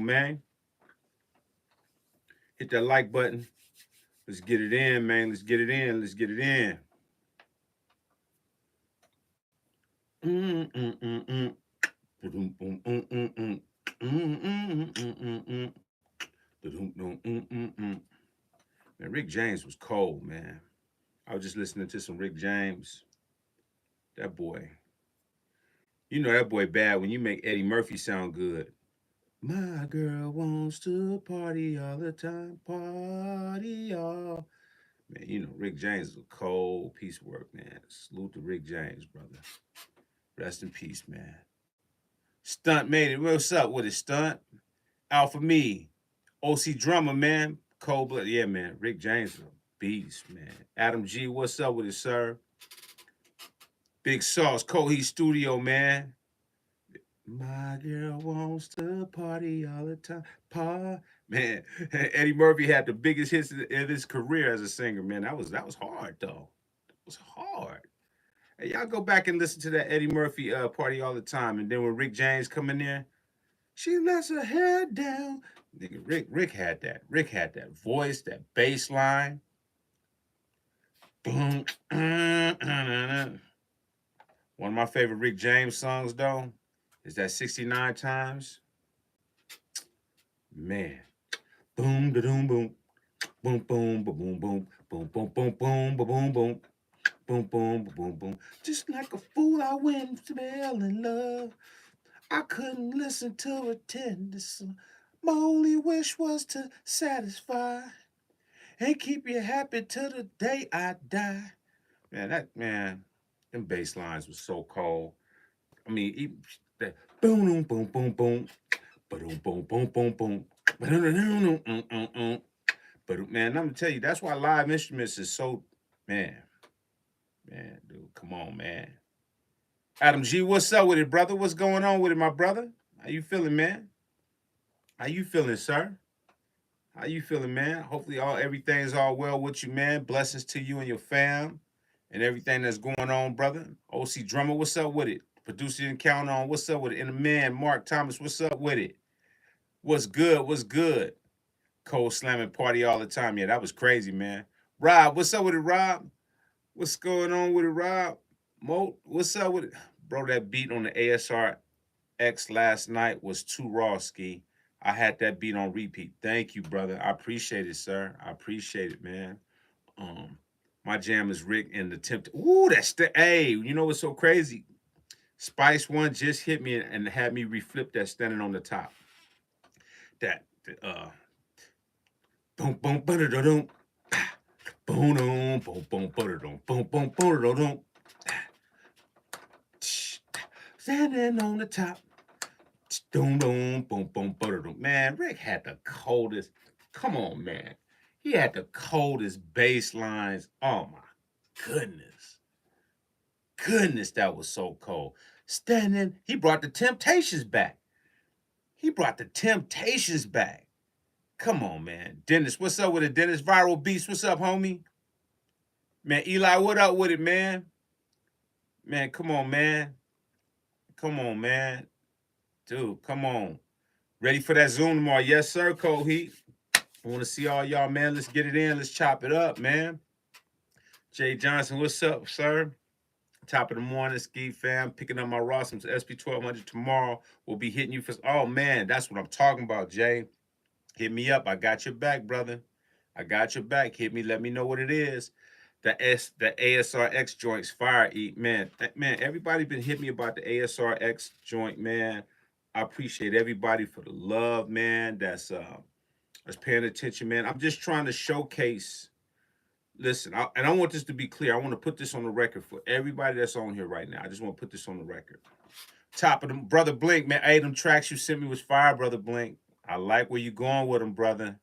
man. Hit that like button. Let's get it in, man. Let's get it in. Let's get it in. Mm-mm-mm-mm. Ba-dum-bum-mm-mm-mm. Mm-mm-mm-mm-mm. Ba-dum-dum-mm-mm-mm. Man, Rick James was cold, man. I was just listening to some Rick James. That boy, you know that boy bad when you make Eddie Murphy sound good. My girl wants to party all the time, party all. Man, you know Rick James is a cold piece of work, man. Salute to Rick James, brother. Rest in peace, man. Stunt made it. What's up with it, Stunt? Alpha Me, OC Drummer, man. Cold blood, yeah, man. Rick James is a beast, man. Adam G, what's up with it, sir? Big Sauce, Coheed Studio, man. My girl wants to party all the time. Man, Eddie Murphy had the biggest hits in his career as a singer, man. That was hard though. It was hard. Hey, y'all go back and listen to that Eddie Murphy party all the time. And then when Rick James come in there, she lets her head down. Nigga, Rick had that. Rick had that voice, that bass line. Boom. One of my favorite Rick James songs though is that 69 times. Man. Boom da doom boom. Boom boom ba boom boom. Boom boom boom boom ba boom boom. Boom boom ba boom boom. Just like a fool I went to fell in love. I couldn't listen to a tender song. My only wish was to satisfy and keep you happy till the day I die. Man, them bass lines were so cold. I mean, even that boom, boom, boom, boom, boom, boom, boom, boom, boom. But man, I'm gonna tell you, that's why live instruments is so, man, dude, come on, man. Adam G, what's up with it, brother? What's going on with it, my brother? How you feeling, man? How you feeling, sir? How you feeling, man? Hopefully all everything's all well with you, man. Blessings to you and your fam and everything that's going on, brother. OC Drummer, what's up with it? Producer didn't count on, what's up with it? And the man, Mark Thomas, what's up with it? What's good? What's good? Cold slamming party all the time. Yeah, that was crazy, man. Rob, what's up with it, Rob? What's going on with it, Rob? Mo, what's up with it? Bro, that beat on the ASR X last night was too raw, Ski. I had that beat on repeat. Thank you, brother. I appreciate it, sir. I appreciate it, man. Um, my jam is Rick and the Tempt. Ooh, that's the hey. You know what's so crazy? Spice One just hit me and had me reflip that standing on the top. That boom boom ba da dum boom boom boom boom ba da boom boom ba da standing on the top. Boom, boom, boom, boom, boom. Man, Rick had the coldest. Come on, man. He had the coldest bass lines. Oh my goodness. Goodness, that was so cold. Standing, he brought the Temptations back. He brought the Temptations back. Come on, man. Dennis, what's up with it? Dennis Viral Beast, what's up, homie? Man, Eli, what up with it, man? Man, come on, man. Come on, man. Dude, come on. Ready for that Zoom tomorrow? Yes, sir, Cole Heat. I want to see all y'all, man. Let's get it in. Let's chop it up, man. Jay Johnson, what's up, sir? Top of the morning, Ski fam. Picking up my Rossums SP1200 tomorrow. We'll be hitting you for. Oh, man, that's what I'm talking about, Jay. Hit me up. I got your back, brother. I got your back. Hit me. Let me know what it is. The ASRX joints fire eat, man. Man, everybody been hitting me about the ASRX joint, man. I appreciate everybody for the love, man. That's paying attention, man. I'm just trying to showcase. Listen, and I want this to be clear. I want to put this on the record for everybody that's on here right now. I just want to put this on the record. Top of them, brother Blink, man. Hey, them tracks you sent me was fire, brother Blink. I like where you going with them, brother.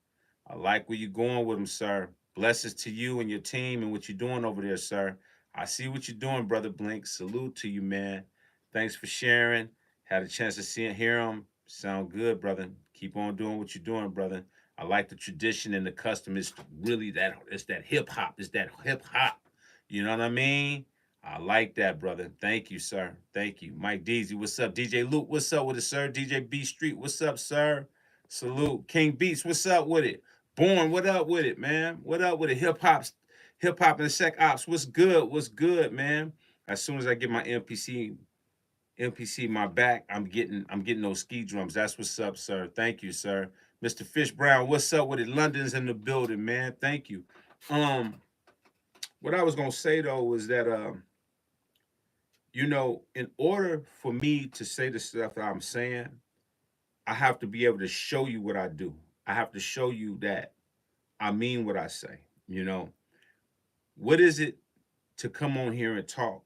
I like where you going with them, sir. Blessings to you and your team and what you're doing over there, sir. I see what you're doing, brother Blink. Salute to you, man. Thanks for sharing. Had a chance to see and hear them. Sound good, brother. Keep on doing what you're doing, brother. I like the tradition and the custom. It's really that. It's that hip hop. It's that hip hop. You know what I mean? I like that, brother. Thank you, sir. Thank you. Mike Deasy, what's up? DJ Luke, what's up with it, sir? DJ B Street, what's up, sir? Salute. King Beats, what's up with it? Born, what up with it, man? What up with it? Hip hop and Sec Ops, what's good? What's good, man? As soon as I get my MPC my back, I'm getting those ski drums. That's what's up, sir. Thank you, sir. Mr. Fish Brown, what's up with it? London's in the building, man. Thank you. Um, what I was gonna say though was that in order for me to say the stuff that I'm saying, I have to be able to show you what I do. I have to show you that I mean what I say. You know, what is it to come on here and talk,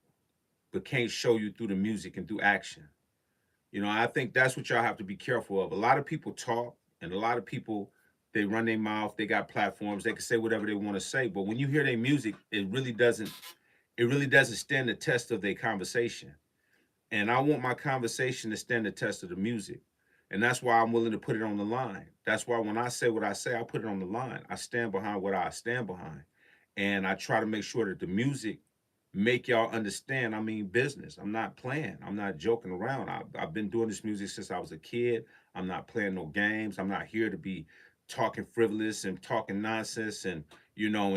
but can't show you through the music and through action? I think that's what y'all have to be careful of. A lot of people talk, and a lot of people they run their mouth. They got platforms. They can say whatever they want to say, but when you hear their music, it really doesn't. It really doesn't stand the test of their conversation. And I want my conversation to stand the test of the music. And that's why I'm willing to put it on the line. That's why when I say what I say, I put it on the line. I stand behind what I stand behind. And I try to make sure that the music make y'all understand I mean business. I'm not playing. I'm not joking around. I've been doing this music since I was a kid. I'm not playing no games. I'm not here to be talking frivolous and talking nonsense and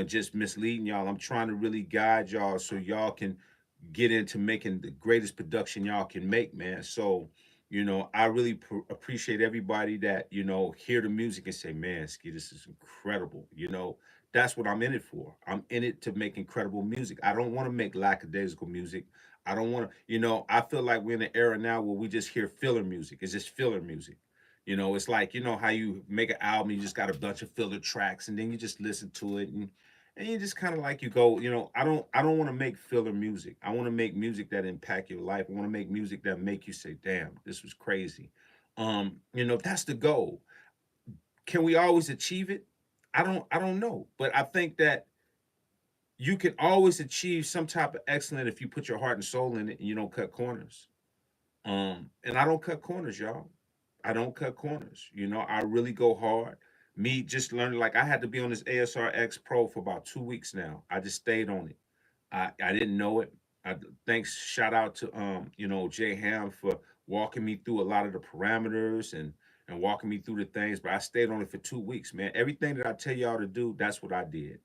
just misleading y'all. I'm trying to really guide y'all so y'all can get into making the greatest production y'all can make, man. So, I really appreciate everybody that, hear the music and say, man, Ski, this is incredible. That's what I'm in it for. I'm in it to make incredible music. I don't want to make lackadaisical music. I don't want to, I feel like we're in an era now where we just hear filler music. It's just filler music. It's like, how you make an album, you just got a bunch of filler tracks and then you just listen to it and you just kind of like you go, I don't want to make filler music. I want to make music that impact your life. I want to make music that make you say, damn, this was crazy. That's the goal. Can we always achieve it? I don't know. But I think that you can always achieve some type of excellence if you put your heart and soul in it and you don't cut corners. And I don't cut corners, y'all. I don't cut corners. I really go hard. Me just learning, like I had to be on this ASR X Pro for about 2 weeks now. I just stayed on it. I didn't know it. Thanks, shout out to Jay Ham for walking me through a lot of the parameters and walking me through the things. But I stayed on it for 2 weeks, man. Everything that I tell y'all to do, that's what I did.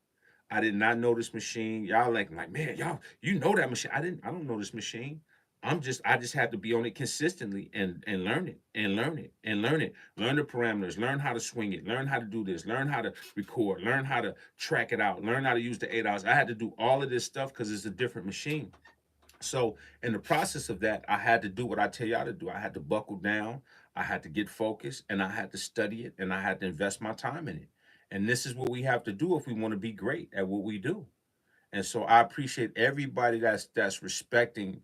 I did not know this machine. Y'all like, man, y'all, you know that machine. I don't know this machine. I just had to be on it consistently and learn it and learn it and learn it. Learn the parameters, learn how to swing it, learn how to do this, learn how to record, learn how to track it out, learn how to use the 8 hours. I had to do all of this stuff because it's a different machine. So in the process of that, I had to do what I tell y'all to do. I had to buckle down, I had to get focused, and I had to study it, and I had to invest my time in it. And this is what we have to do if we want to be great at what we do. And so I appreciate everybody that's respecting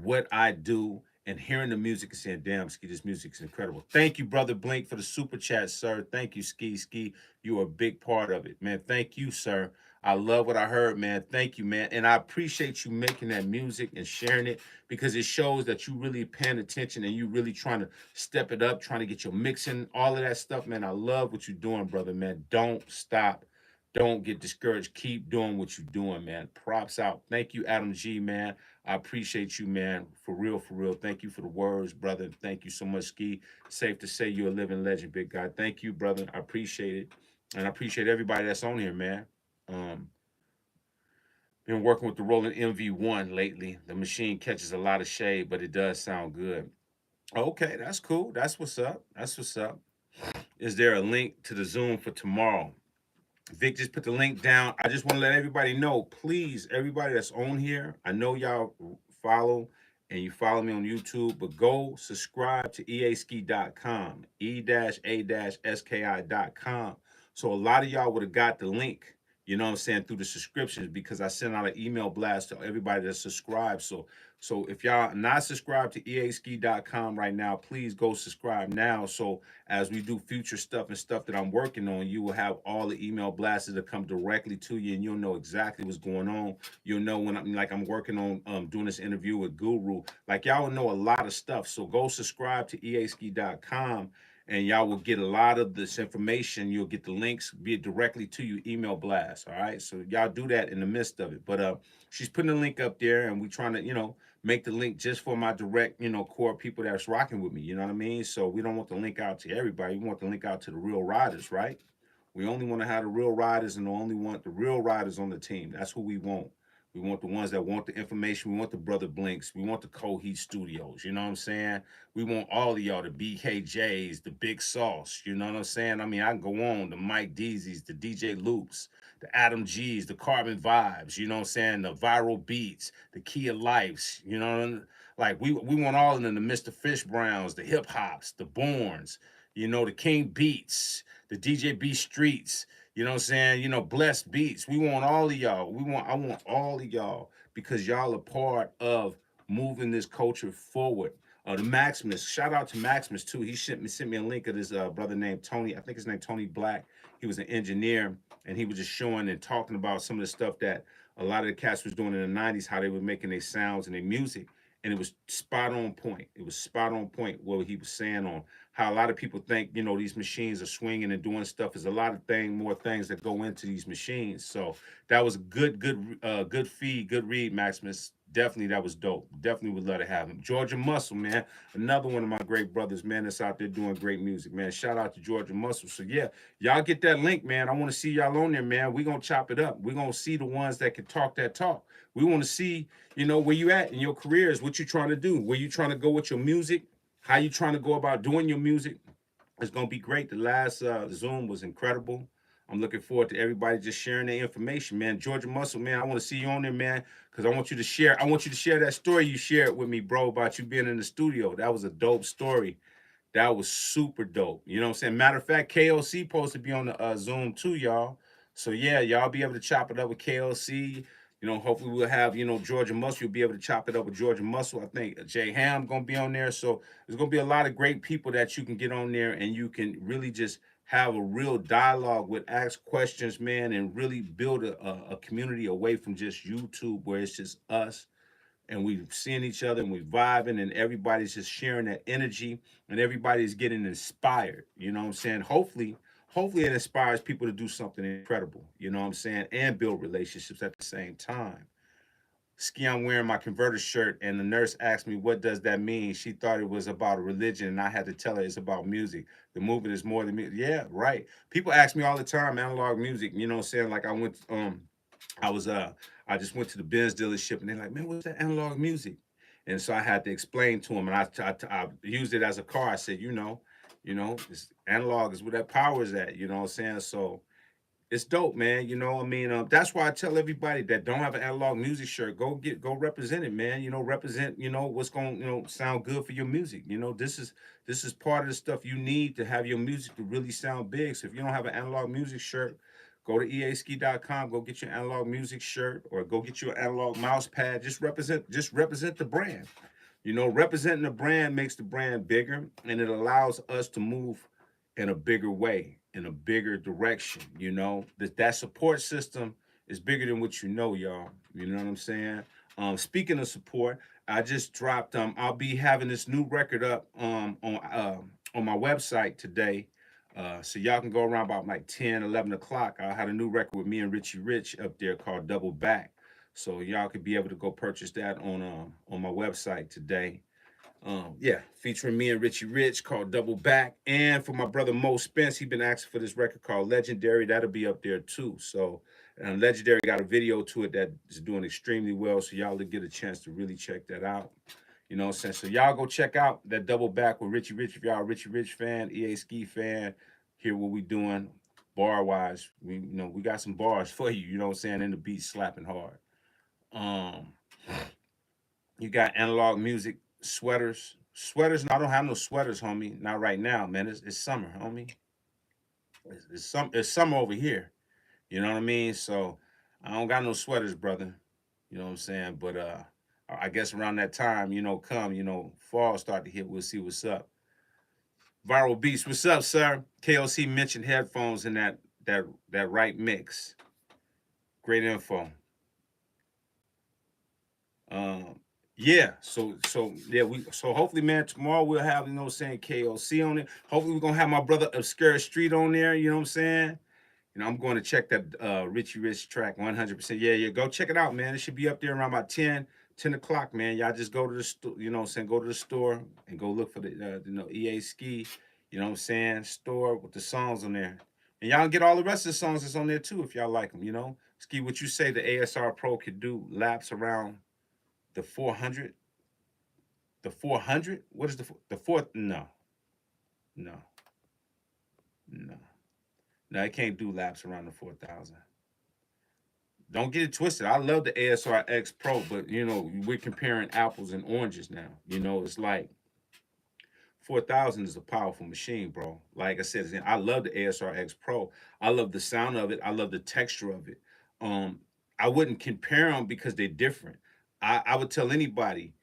what I do and hearing the music and saying, damn, Ski, this music is incredible. Thank you, Brother Blink, for the super chat, sir. Thank you, Ski. Ski, you are a big part of it, man. Thank you, sir. I love what I heard, man. Thank you, man. And I appreciate you making that music and sharing it because it shows that you really paying attention and you really trying to step it up, trying to get your mixing, all of that stuff, man. I love what you're doing, brother, man. Don't stop. Don't get discouraged. Keep doing what you're doing, man. Props out. Thank you, Adam G, man. I appreciate you, man. For real, for real. Thank you for the words, brother. Thank you so much, Ski. Safe to say you're a living legend, big guy. Thank you, brother. I appreciate it. And I appreciate everybody that's on here, man. Um, been working with the Roland MV1 lately. The machine catches a lot of shade, but it does sound good. Okay, that's cool. That's what's up. That's what's up. Is there a link to the Zoom for tomorrow? Vic just put the link down. I just want to let everybody know, please, everybody that's on here, I know y'all follow and you follow me on YouTube, but go subscribe to easki.com, e-a-ski.com. So a lot of y'all would have got the link, you know what I'm saying, through the subscriptions because I sent out an email blast to everybody that subscribed. So if y'all not subscribed to easki.com right now, please go subscribe now. So as we do future stuff and stuff that I'm working on, you will have all the email blasts that come directly to you and you'll know exactly what's going on. You'll know when I'm working on doing this interview with Guru. Like y'all will know a lot of stuff. So go subscribe to easki.com and y'all will get a lot of this information. You'll get the links, be it directly to you, email blast. All right. So y'all do that in the midst of it. But she's putting a link up there and we trying to, make the link just for my direct, core people that's rocking with me. You know what I mean? So we don't want the link out to everybody. We want the link out to the real riders, right? We only want to have the real riders and only want the real riders on the team. That's who we want. We want the ones that want the information. We want the Brother Blinks. We want the Coheed Studios. You know what I'm saying? We want all of y'all, the BKJs, the Big Sauce. You know what I'm saying? I mean, I can go on, the Mike Deezy's, the DJ Loops, the Adam G's, the Carbon Vibes. You know what I'm saying? The Viral Beats, the Kia Lives. You know, like we want all of them, the Mr. Fish Browns, the Hip Hops, the Borns, the King Beats, the DJ B Streets. You know what I'm saying? Blessed Beats. We want all of y'all. I want all of y'all because y'all are part of moving this culture forward. The Maximus, shout out to Maximus too. He sent me a link of this brother named Tony. I think his name Tony Black. He was an engineer, and he was just showing and talking about some of the stuff that a lot of the cats was doing in the '90s, how they were making their sounds and their music, and it was spot on point. It was spot on point what he was saying on how a lot of people think, these machines are swinging and doing stuff. There's a lot of more things that go into these machines. So that was a good feed, good read, Maximus. Definitely, that was dope. Definitely would love to have him. Georgia Muscle, man, another one of my great brothers, man, that's out there doing great music, man. Shout out to Georgia Muscle. So yeah, y'all get that link, man. I want to see y'all on there, man. We gonna chop it up. We gonna see the ones that can talk that talk. We want to see, where you at in your careers, what you trying to do, where you trying to go with your music, how you trying to go about doing your music. It's gonna be great. The last Zoom was incredible. I'm looking forward to everybody just sharing their information, man. Georgia Muscle, man, I want to see you on there, man, because I want you to share. I want you to share that story you shared with me, bro, about you being in the studio. That was a dope story. That was super dope. You know what I'm saying? Matter of fact, KLC supposed to be on the Zoom too, y'all. So yeah, y'all be able to chop it up with KLC. Hopefully we'll have, Georgia Muscle. You'll be able to chop it up with Georgia Muscle. I think Jay Ham gonna be on there. So there's gonna be a lot of great people that you can get on there and you can really just have a real dialogue with, ask questions, man, and really build a community away from just YouTube where it's just us and we seeing each other and we vibing and everybody's just sharing that energy and everybody's getting inspired. You know what I'm saying? Hopefully it inspires people to do something incredible, you know what I'm saying, and build relationships at the same time. Ski, I'm wearing my converter shirt, and the nurse asked me, "What does that mean?" She thought it was about a religion, and I had to tell her it's about music. The movement is more than music. Yeah, right. People ask me all the time, analog music. You know what I'm saying? Like I was I just went to the Benz dealership, and they're like, "Man, what's that analog music?" And so I had to explain to them, and I used it as a car. I said, it's analog is where that power is at. You know what I'm saying? So it's dope, man. That's why I tell everybody that don't have an analog music shirt, go represent it, man. Represent, what's going, sound good for your music. This is part of the stuff you need to have your music to really sound big. So if you don't have an analog music shirt, go to easki.com, go get your analog music shirt, or go get your analog mouse pad. Just represent the brand. Representing the brand makes the brand bigger, and it allows us to move in a bigger way, in a bigger direction. That support system is bigger than what y'all. You know what I'm saying? Speaking of support, I just dropped. I'll be having this new record up on my website today. So y'all can go around about like 10, 11 o'clock. I had a new record with me and Richie Rich up there called Double Back. So y'all could be able to go purchase that on my website today. Yeah, featuring me and Richie Rich called Double Back. And for my brother Mo Spence, he been asking for this record called Legendary. That'll be up there too. So Legendary got a video to it that is doing extremely well. So y'all will get a chance to really check that out. You know what I'm saying? So y'all go check out that Double Back with Richie Rich. If y'all a Richie Rich fan, EA Ski fan, hear what we doing bar wise. We got some bars for you, you know what I'm saying, and the beat slapping hard. Um you got analog music, sweaters. Sweaters, no, I don't have no sweaters, homie. Not right now, man. It's summer, homie. It's summer over here. You know what I mean? So I don't got no sweaters, brother. You know what I'm saying? But I guess around that time, fall start to hit, we'll see what's up. Viral Beats, what's up, sir? KOC mentioned headphones in that right mix. Great info. Um, yeah, so yeah, so hopefully, man, tomorrow we'll have, saying KOC on it. Hopefully we're gonna have my brother Obscure Street on there, you know what I'm saying? I'm going to check that Richie Rich track 100%. Yeah, go check it out, man. It should be up there around about 10 10 o'clock, man. Y'all just go to the store, you know what I'm saying? Go to the store and go look for the, EA Ski, you know what I'm saying? Store with the songs on there. And y'all get all the rest of the songs that's on there too if y'all like them, you know? Ski, what you say the ASR Pro could do laps around the 400? The 400? What is the fourth? No, no, no. No, it can't do laps around the 4,000. Don't get it twisted. I love the ASR X Pro, but you know, we're comparing apples and oranges now. You know, it's like 4,000 is a powerful machine, bro. Like I said, I love the ASR X Pro. I love the sound of it. I love the texture of it. Um, I wouldn't compare them because they're different. I would tell anybody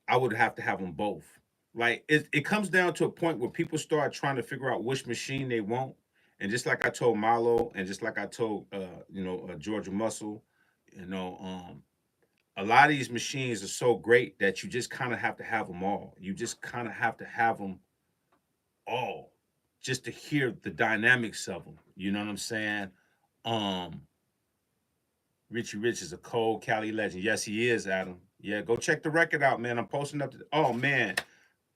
I would have to have them both. Like it comes down to a point where people start trying to figure out which machine they want. And just like I told Milo, and just like I told Georgia Muscle, you know, a lot of these machines are so great that you just kind of have to have them all. You just kind of have to have them all just to hear the dynamics of them. You know what I'm saying? Um, Richie Rich is a cold Cali legend. Yes, he is, Adam. Yeah, go check the record out, man. I'm posting up. Oh man,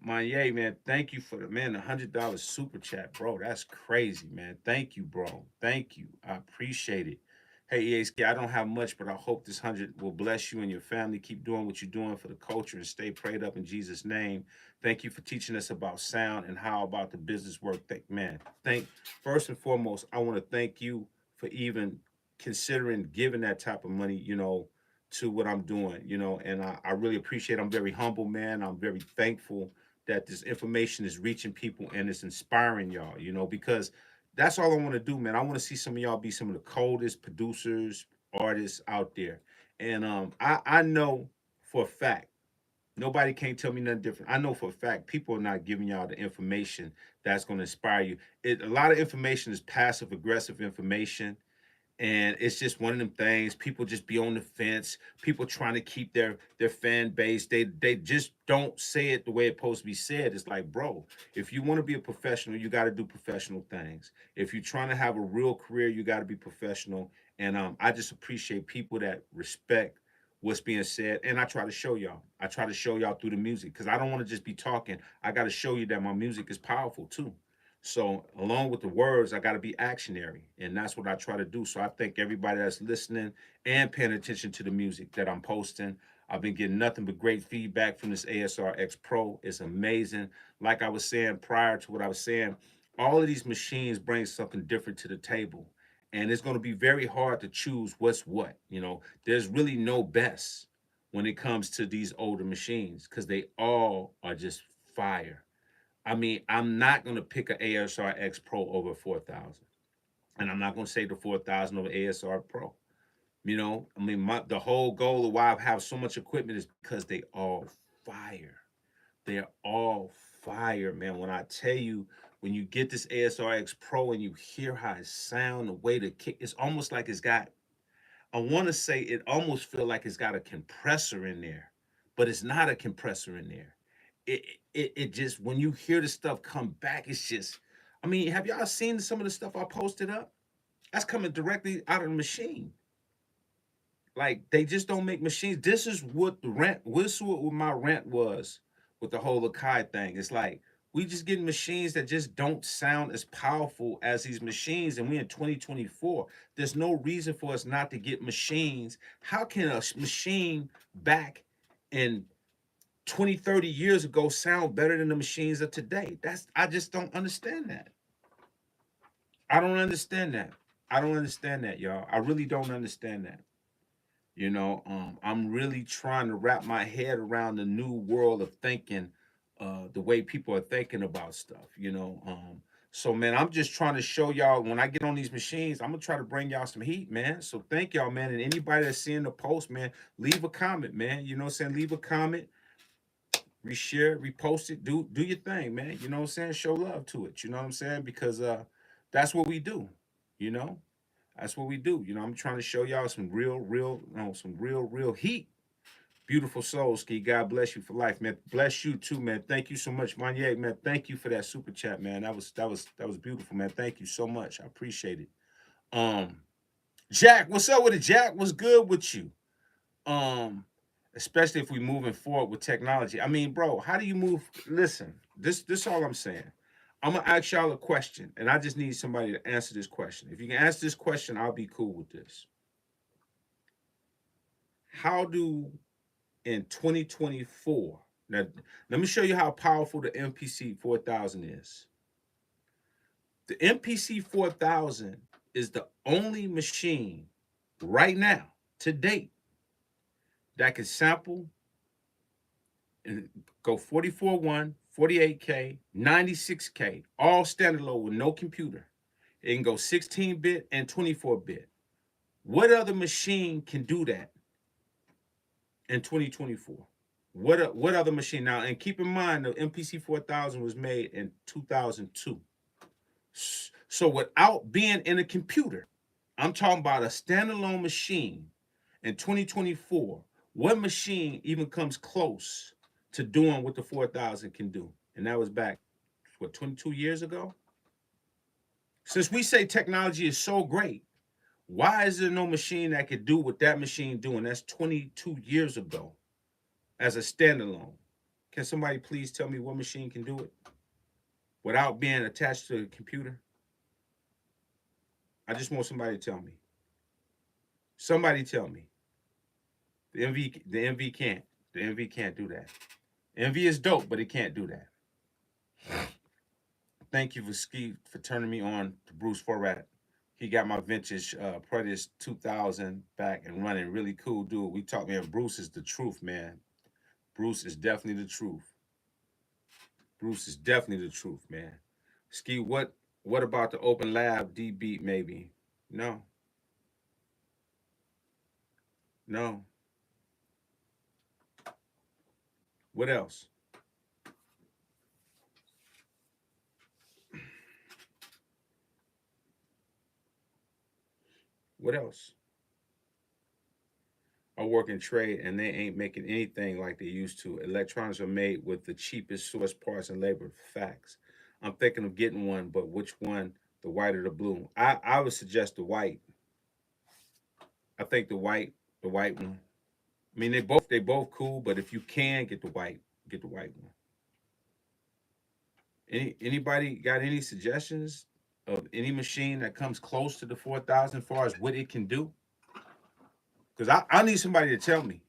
Manye, man, thank you for the man, $100 super chat, bro. That's crazy, man. Thank you, bro. Thank you. I appreciate it. Hey, EASK, I don't have much, but I hope this 100 will bless you and your family. Keep doing what you're doing for the culture and stay prayed up in Jesus' name. Thank you for teaching us about sound and how about the business work. First and foremost, I want to thank you for even considering giving that type of money, you know, to what I'm doing, you know, and I really appreciate it. I'm very humble, man. I'm very thankful that this information is reaching people and it's inspiring y'all, you know, because that's all I want to do, man. I want to see some of y'all be some of the coldest producers, artists out there. And I know for a fact, nobody can't tell me nothing different. I know for a fact people are not giving y'all the information that's going to inspire you. A lot of information is passive aggressive information, and it's just one of them things. People just be on the fence. People trying to keep their fan base. They just don't say it the way it's supposed to be said. It's like, bro, if you want to be a professional, you got to do professional things. If you're trying to have a real career, you got to be professional. And I just appreciate people that respect what's being said, and I try to show y'all. I try to show y'all through the music because I don't want to just be talking. I got to show you that my music is powerful too. So along with the words, I got to be actionary, and that's what I try to do. So I thank everybody that's listening and paying attention to the music that I'm posting. I've been getting nothing but great feedback from this ASR X Pro. It's amazing. Like I was saying prior to what I was saying, all of these machines bring something different to the table, and it's going to be very hard to choose what's what. You know, there's really no best when it comes to these older machines because they all are just fire. I mean, I'm not going to pick an ASR X Pro over 4,000. And I'm not going to say the 4,000 over ASR Pro. You know, I mean, the whole goal of why I have so much equipment is because they all fire. They're all fire, man. When I tell you, when you get this ASR X Pro and you hear how it sound, the way the kick, it's almost like it's got, I want to say it almost feel like it's got a compressor in there, but it's not a compressor in there. It just when you hear the stuff come back, it's just. I mean, have y'all seen some of the stuff I posted up? That's coming directly out of the machine. Like they just don't make machines. This is what the rant. This is what my rant was with the whole Akai thing. It's like we just getting machines that just don't sound as powerful as these machines, and we in 2024. There's no reason for us not to get machines. How can a machine back in 20, 30 years ago sound better than the machines of today? I just don't understand that. I don't understand that. I don't understand that, y'all. I really don't understand that. You know, I'm really trying to wrap my head around the new world of thinking, the way people are thinking about stuff, you know. So man, I'm just trying to show y'all when I get on these machines, I'm gonna try to bring y'all some heat, man. So thank y'all, man. And anybody that's seeing the post, man, leave a comment, man. You know what I'm saying? Leave a comment, reshare, repost it, do your thing, man. You know what I'm saying? Show love to it. You know what I'm saying? Because that's what we do, you know. That's what we do. You know, I'm trying to show y'all some real heat. Beautiful soul, Ski. God bless you for life, man. Bless you too, man. Thank you so much, Manye, man. Thank you for that super chat, man. That was beautiful, man. Thank you so much. I appreciate it. Um, Jack, what's up with it, Jack? What's good with you? Um, especially if we're moving forward with technology. I mean, bro, how do you move? Listen, this all I'm saying. I'm gonna ask y'all a question, and I just need somebody to answer this question. If you can answer this question, I'll be cool with this. How do in 2024? Now, let me show you how powerful the MPC 4000 is. The MPC 4000 is the only machine right now, to date, that can sample and go 44.1, 48K, 96K, all standard load with no computer. It can go 16-bit and 24-bit. What other machine can do that in 2024? What other machine? Now, and keep in mind, the MPC 4000 was made in 2002. So without being in a computer, I'm talking about a standalone machine in 2024. What machine even comes close to doing what the 4000 can do? And that was back, what, 22 years ago? Since we say technology is so great, why is there no machine that could do what that machine doing? That's 22 years ago as a standalone. Can somebody please tell me what machine can do it without being attached to a computer? I just want somebody to tell me. Somebody tell me. The MV can't. The MV can't do that. MV is dope, but it can't do that. Thank you for Ski for turning me on to Bruce Forrat. He got my vintage Predators 2000 back and running. Really cool dude. We talked, man. Bruce is the truth, man. Bruce is definitely the truth. Bruce is definitely the truth, man. Ski, what about the Open Lab D beat maybe? No. No. What else? What else? I work in trade and they ain't making anything like they used to. Electronics are made with the cheapest source parts and labor. Facts. I'm thinking of getting one, but which one? The white or the blue? I would suggest the white. I think the white one. I mean, they both cool, but if you can get the white one. Anybody got any suggestions of any machine that comes close to the 4000 as far as what it can do? Because I need somebody to tell me.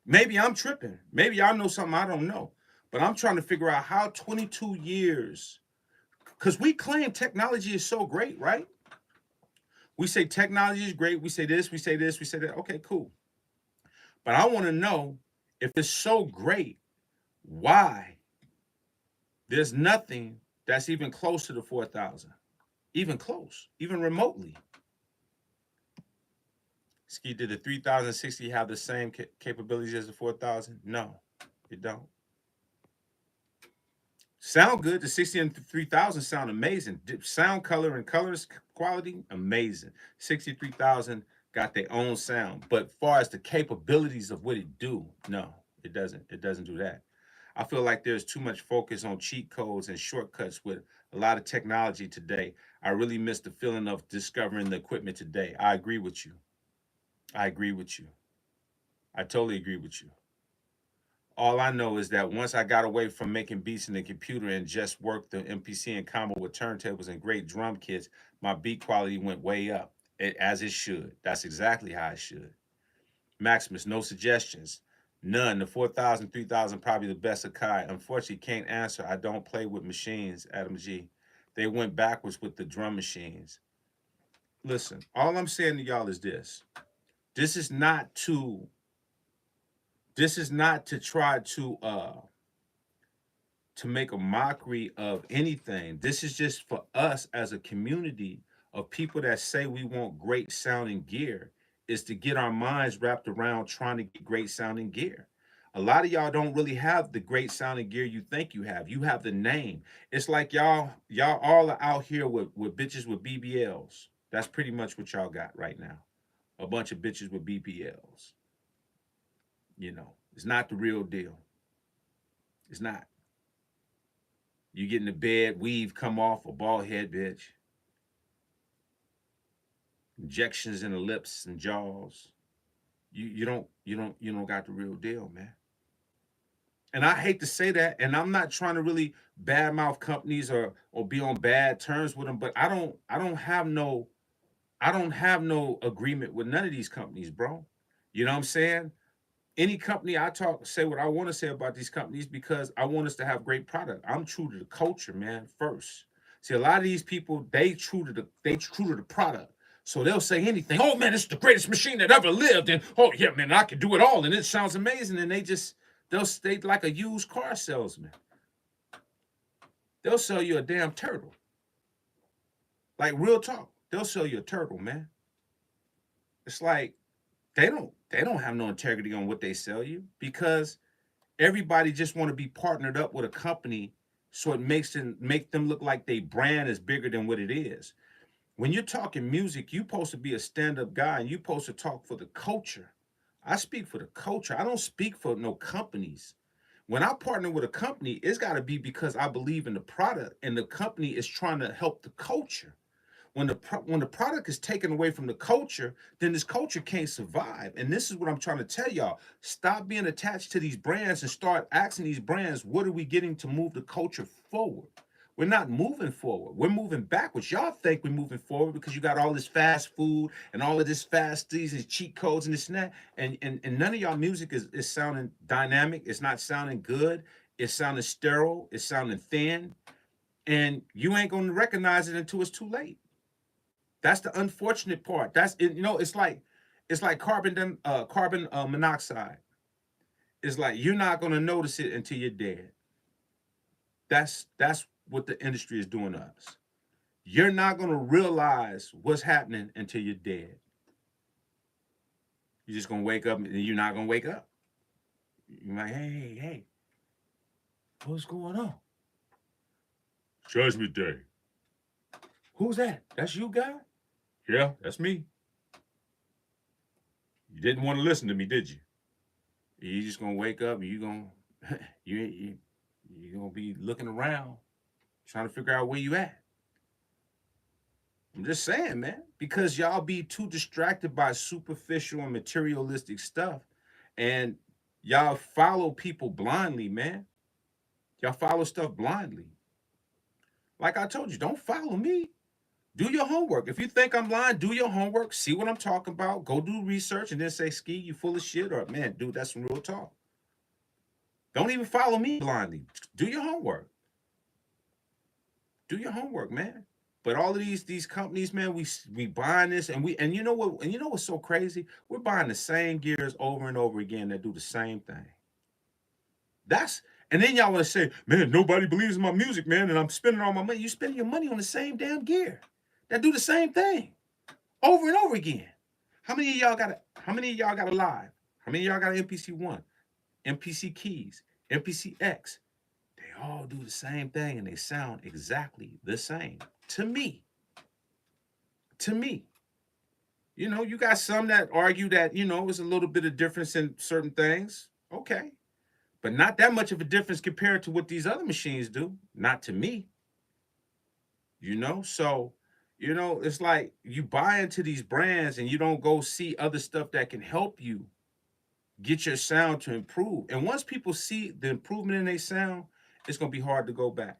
Maybe I'm tripping. Maybe y'all know something I don't know. But I'm trying to figure out how 22 years, because we claim technology is so great, right? We say technology is great. We say this, we say this, we say that. Okay, cool. But I want to know if it's so great, why there's nothing that's even close to the 4000, even close, even remotely. Ski, did the 3060 have the same capabilities as the 4000? No, it don't. Sound good. The 60 and 3000 sound amazing. Sound color and colors quality, amazing. 63,000 got their own sound. But far as the capabilities of what it do, no, it doesn't. It doesn't do that. I feel like there's too much focus on cheat codes and shortcuts with a lot of technology today. I really miss the feeling of discovering the equipment today. I agree with you. I agree with you. I totally agree with you. All I know is that once I got away from making beats in the computer and just worked the MPC in combo with turntables and great drum kits, my beat quality went way up, as it should. That's exactly how it should. Maximus, no suggestions. None. The 4000, 3000, probably the best Akai. Unfortunately, can't answer. I don't play with machines, Adam G. They went backwards with the drum machines. Listen, all I'm saying to y'all is this. This is not to this is not to try to make a mockery of anything. This is just for us as a community of people that say we want great sounding gear, is to get our minds wrapped around trying to get great sounding gear. A lot of y'all don't really have the great sounding gear you think you have. You have the name. It's like y'all all are out here with bitches with BBLs. That's pretty much what y'all got right now. A bunch of bitches with BBLs. It's not the real deal. It's not. You get in the bed, weave come off, a bald head, bitch. Injections in the lips and jaws. you don't got the real deal, man. And I hate to say that, and I'm not trying to really badmouth companies or be on bad terms with them, but I don't have no agreement with none of these companies, bro. You know what I'm saying? Any company I say what I want to say about these companies because I want us to have great product. I'm true to the culture, man, first. See, a lot of these people, they true to the product. So they'll say anything. Oh man, it's the greatest machine that ever lived. And oh yeah, man, I can do it all. And it sounds amazing. And they'll stay like a used car salesman. They'll sell you a damn turtle. Like real talk. They'll sell you a turtle, man. It's like they don't have no integrity on what they sell you because everybody just want to be partnered up with a company so it make them look like they brand is bigger than what it is. When you're talking music, you're supposed to be a stand-up guy and you're supposed to talk for the culture. I speak for the culture. I don't speak for no companies. When I partner with a company, it's got to be because I believe in the product and the company is trying to help the culture. When the product is taken away from the culture, then this culture can't survive. And this is what I'm trying to tell y'all. Stop being attached to these brands and start asking these brands, what are we getting to move the culture forward? We're not moving forward. We're moving backwards. Y'all think we're moving forward because you got all this fast food and all of this fast these and cheat codes and this and that. And none of y'all music is sounding dynamic. It's not sounding good. It's sounding sterile. It's sounding thin. And you ain't gonna recognize it until it's too late. That's the unfortunate part. It's like carbon monoxide. It's like you're not gonna notice it until you're dead. That's what the industry is doing to us. You're not gonna realize what's happening until you're dead. You're just gonna wake up and you're not gonna wake up. You're like, hey, what's going on? Judgment Day. Who's that? That's you, guy? Yeah, that's me. You didn't want to listen to me, did you? You just gonna wake up and you gonna you gonna be looking around, trying to figure out where you at. I'm just saying, man, because y'all be too distracted by superficial and materialistic stuff, and y'all follow people blindly, man. Y'all follow stuff blindly. Like I told you, don't follow me. Do your homework. If you think I'm lying, do your homework. See what I'm talking about. Go do research and then say, "Ski, you full of shit," or "Man, dude, that's some real talk." Don't even follow me blindly. Do your homework. Do your homework, man. But all of these companies, man, we buying this and you know what's so crazy? We're buying the same gears over and over again that do the same thing. That's and then y'all want to say, man, nobody believes in my music, man, and I'm spending all my money. You spending your money on the same damn gear that do the same thing over and over again. How many of y'all got a live? How many of y'all got an MPC one, MPC keys, MPC X? They all do the same thing and they sound exactly the same. To me. To me. You got some that argue that, it's a little bit of difference in certain things. Okay. But not that much of a difference compared to what these other machines do. Not to me. So, it's like you buy into these brands and you don't go see other stuff that can help you get your sound to improve. And once people see the improvement in their sound, it's gonna be hard to go back.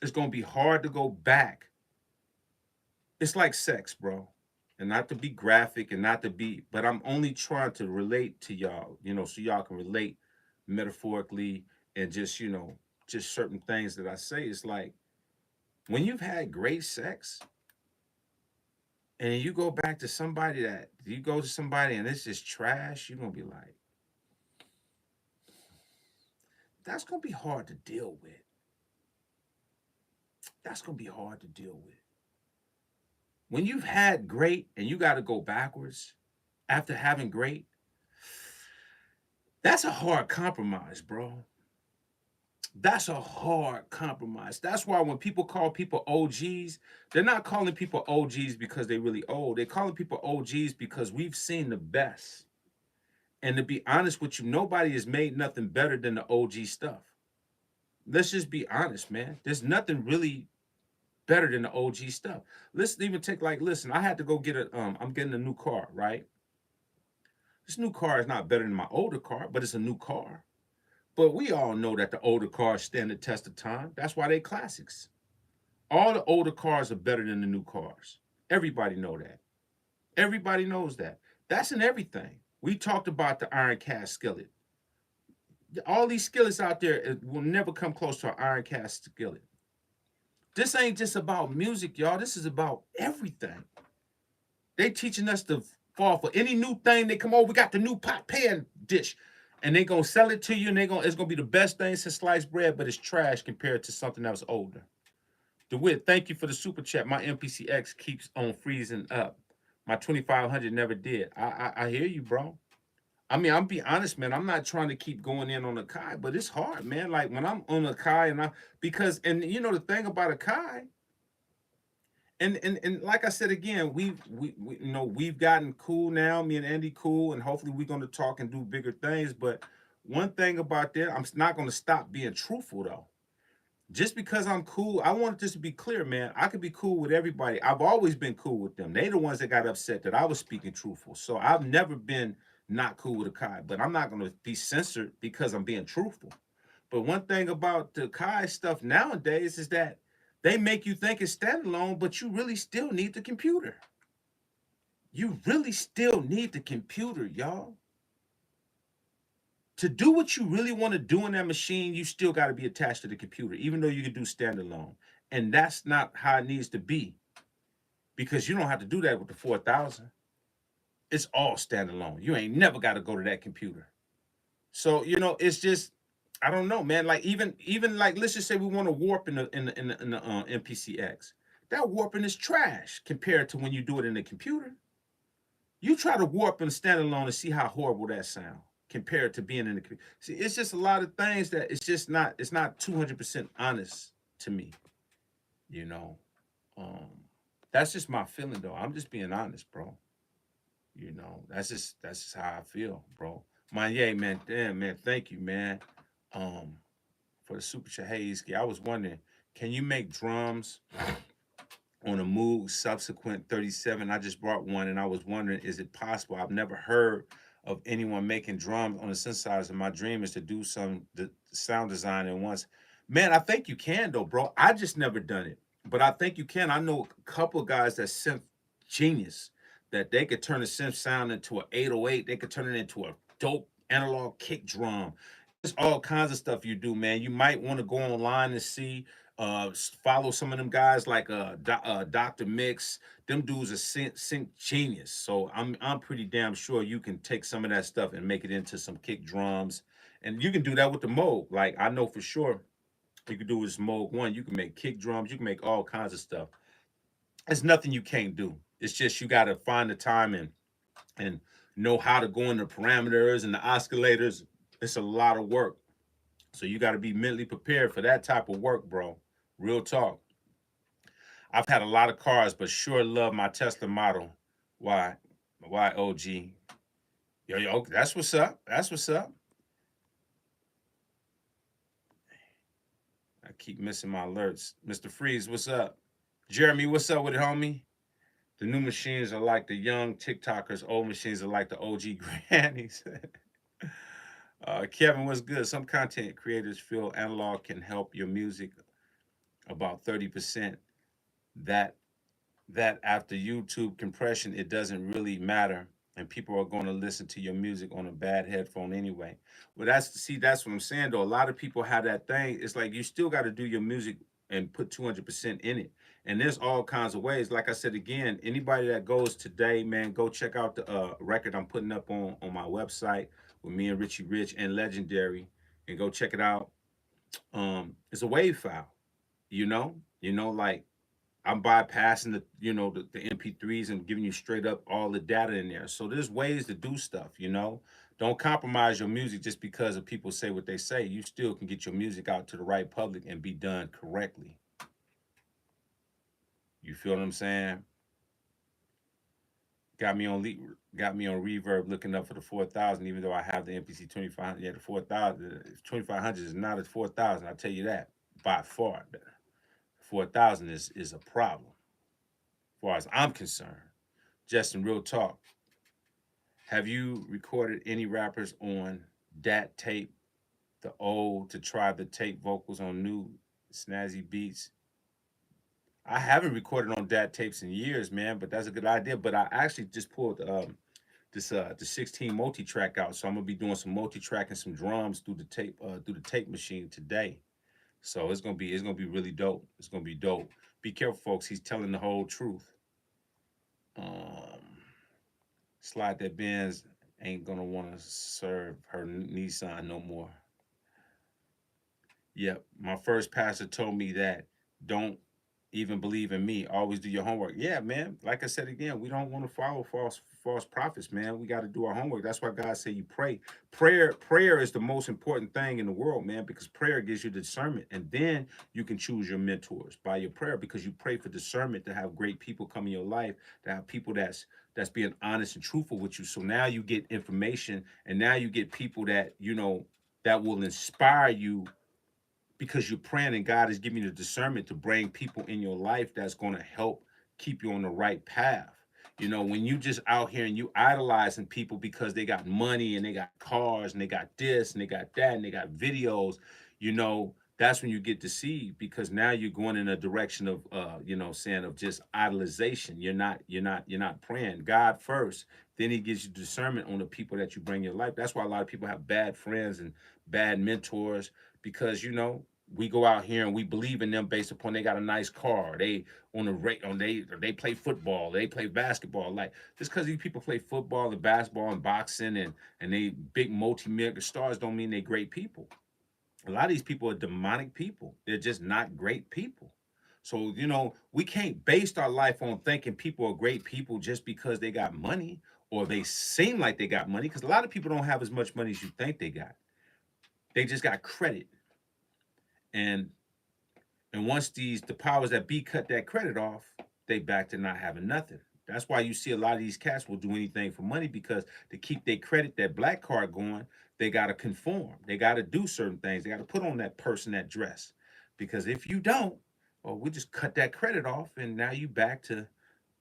It's gonna be hard to go back. It's like sex, bro. And not to be graphic and not to be, but I'm only trying to relate to y'all, so y'all can relate metaphorically and just certain things that I say. It's like when you've had great sex and you go back to somebody that you go to somebody and it's just trash, you're gonna be like, that's gonna be hard to deal with. That's gonna be hard to deal with. When you've had great and you got to go backwards after having great, that's a hard compromise, bro. That's a hard compromise. That's why when people call people OGs, they're not calling people OGs because they're really old. They're calling people OGs because we've seen the best. And to be honest with you, nobody has made nothing better than the OG stuff. Let's just be honest, man. There's nothing really better than the OG stuff. Let's even take listen, I had to go get I'm getting a new car, right? This new car is not better than my older car, but it's a new car. But we all know that the older cars stand the test of time. That's why they classics. All the older cars are better than the new cars. Everybody know that. Everybody knows that. That's in everything. We talked about the iron cast skillet. All these skillets out there will never come close to an iron cast skillet. This ain't just about music, y'all. This is about everything. They teaching us to fall for any new thing. They come over, we got the new pot pan dish. And they gonna sell it to you, and it's gonna be the best thing since sliced bread, but it's trash compared to something that was older. DeWitt, thank you for the super chat. My MPCX keeps on freezing up. My 2500 never did. I hear you, bro. I mean, I'm be honest, man. I'm not trying to keep going in on a Kai, but it's hard, man. Like when I'm on a Kai because you know the thing about a Kai, and like I said again, we you know we've gotten cool now. Me and Andy cool, and hopefully we're gonna talk and do bigger things. But one thing about that, I'm not gonna stop being truthful though. Just because I'm cool, I want this to be clear, man. I could be cool with everybody. I've always been cool with them. They the ones that got upset that I was speaking truthful. So I've never been not cool with a Kai, but I'm not gonna be censored because I'm being truthful. But one thing about the Kai stuff nowadays is that they make you think it's standalone, but you really still need the computer. You really still need the computer, y'all. To do what you really want to do in that machine, you still got to be attached to the computer, even though you can do standalone. And that's not how it needs to be because you don't have to do that with the 4000. It's all standalone. You ain't never got to go to that computer. So, it's just, I don't know, man. Like even like let's just say we want to warp in the MPCX. That warping is trash compared to when you do it in the computer. You try to warp and standalone and see how horrible that sound compared to being in the computer. See, it's just a lot of things that it's not 200% honest to me. You know, um, that's just my feeling though. I'm just being honest, bro. That's just how I feel, bro. Manye, man, damn, man, thank you, man. Um, for the super chat. Hey, Iski, I was wondering, can you make drums on a Moog subsequent 37? I just brought one and I was wondering, is it possible? I've never heard of anyone making drums on a synthesizer. My dream is to do some sound design at once. Man, I think you can though, bro. I just never done it, but I think you can. I know a couple of guys that synth genius that they could turn a synth sound into an 808. They could turn it into a dope analog kick drum. There's all kinds of stuff you do, man. You might want to go online and see follow some of them guys like Dr. Mix. Them dudes are sync genius. So I'm pretty damn sure you can take some of that stuff and make it into some kick drums. And you can do that with the Moog. Like I know for sure you can do with this Moog one. You can make kick drums, you can make all kinds of stuff. There's nothing you can't do. It's just you gotta find the time and know how to go in the parameters and the oscillators. It's a lot of work. So you got to be mentally prepared for that type of work, bro. Real talk. I've had a lot of cars, but sure love my Tesla model. Why? Why OG? Yo, that's what's up. That's what's up. I keep missing my alerts. Mr. Freeze, what's up? Jeremy, what's up with it, homie? The new machines are like the young TikTokers. Old machines are like the OG grannies. Kevin, what's good? Some content creators feel analog can help your music about 30%. That that after YouTube compression, it doesn't really matter, and people are going to listen to your music on a bad headphone anyway. Well, that's what I'm saying though. A lot of people have that thing. It's like you still got to do your music and put 200% in it. And there's all kinds of ways. Like I said again, anybody that goes today, man, go check out the record I'm putting up on my website with me and Richie Rich and Legendary, and go check it out. It's a wave file, like I'm bypassing the MP3s and giving you straight up all the data in there. So there's ways to do stuff. Don't compromise your music just because of people say what they say. You still can get your music out to the right public and be done correctly. You feel what I'm saying? Got me on reverb looking up for the 4000, even though I have the MPC 2500. Yeah, the 2500 is not a 4000. I tell you that by far. 4000 is a problem, as far as I'm concerned. Just in real talk. Have you recorded any rappers on dat tape, the old to try the tape vocals on new snazzy beats? I haven't recorded on dat tapes in years, man, but that's a good idea. But I actually just pulled this the 16 multi-track out. So I'm gonna be doing some multi-track and some drums through the tape machine today. So it's gonna be really dope. It's gonna be dope. Be careful, folks. He's telling the whole truth. Um, Slide that Benz ain't gonna want to serve her Nissan no more. Yep, my first pastor told me that don't even believe in me. Always do your homework. Yeah, man. Like I said again, we don't want to follow false prophets, man. We got to do our homework. That's why God said you pray. Prayer is the most important thing in the world, man, because prayer gives you discernment, and then you can choose your mentors by your prayer because you pray for discernment to have great people come in your life, to have people that's being honest and truthful with you. So now you get information, and now you get people that that will inspire you because you're praying and God is giving you the discernment to bring people in your life that's going to help keep you on the right path. When you just out here and you idolizing people because they got money and they got cars and they got this and they got that and they got videos, that's when you get deceived because now you're going in a direction of saying of just idolization. You're not praying God first. Then he gives you discernment on the people that you bring in your life. That's why a lot of people have bad friends and bad mentors because we go out here and we believe in them based upon they got a nice car, they on the rate on they play football, they play basketball. Like just because these people play football and basketball and boxing and they big multi-million stars don't mean they great people. A lot of these people are demonic people. They're just not great people. So, we can't base our life on thinking people are great people just because they got money or they seem like they got money. Because a lot of people don't have as much money as you think they got. They just got credit. And once the powers that be cut that credit off, they back to not having nothing. That's why you see a lot of these cats will do anything for money because to keep their credit, that black card going, they got to conform. They got to do certain things. They got to put on that person, that dress. Because if you don't, well, we just cut that credit off and now you back to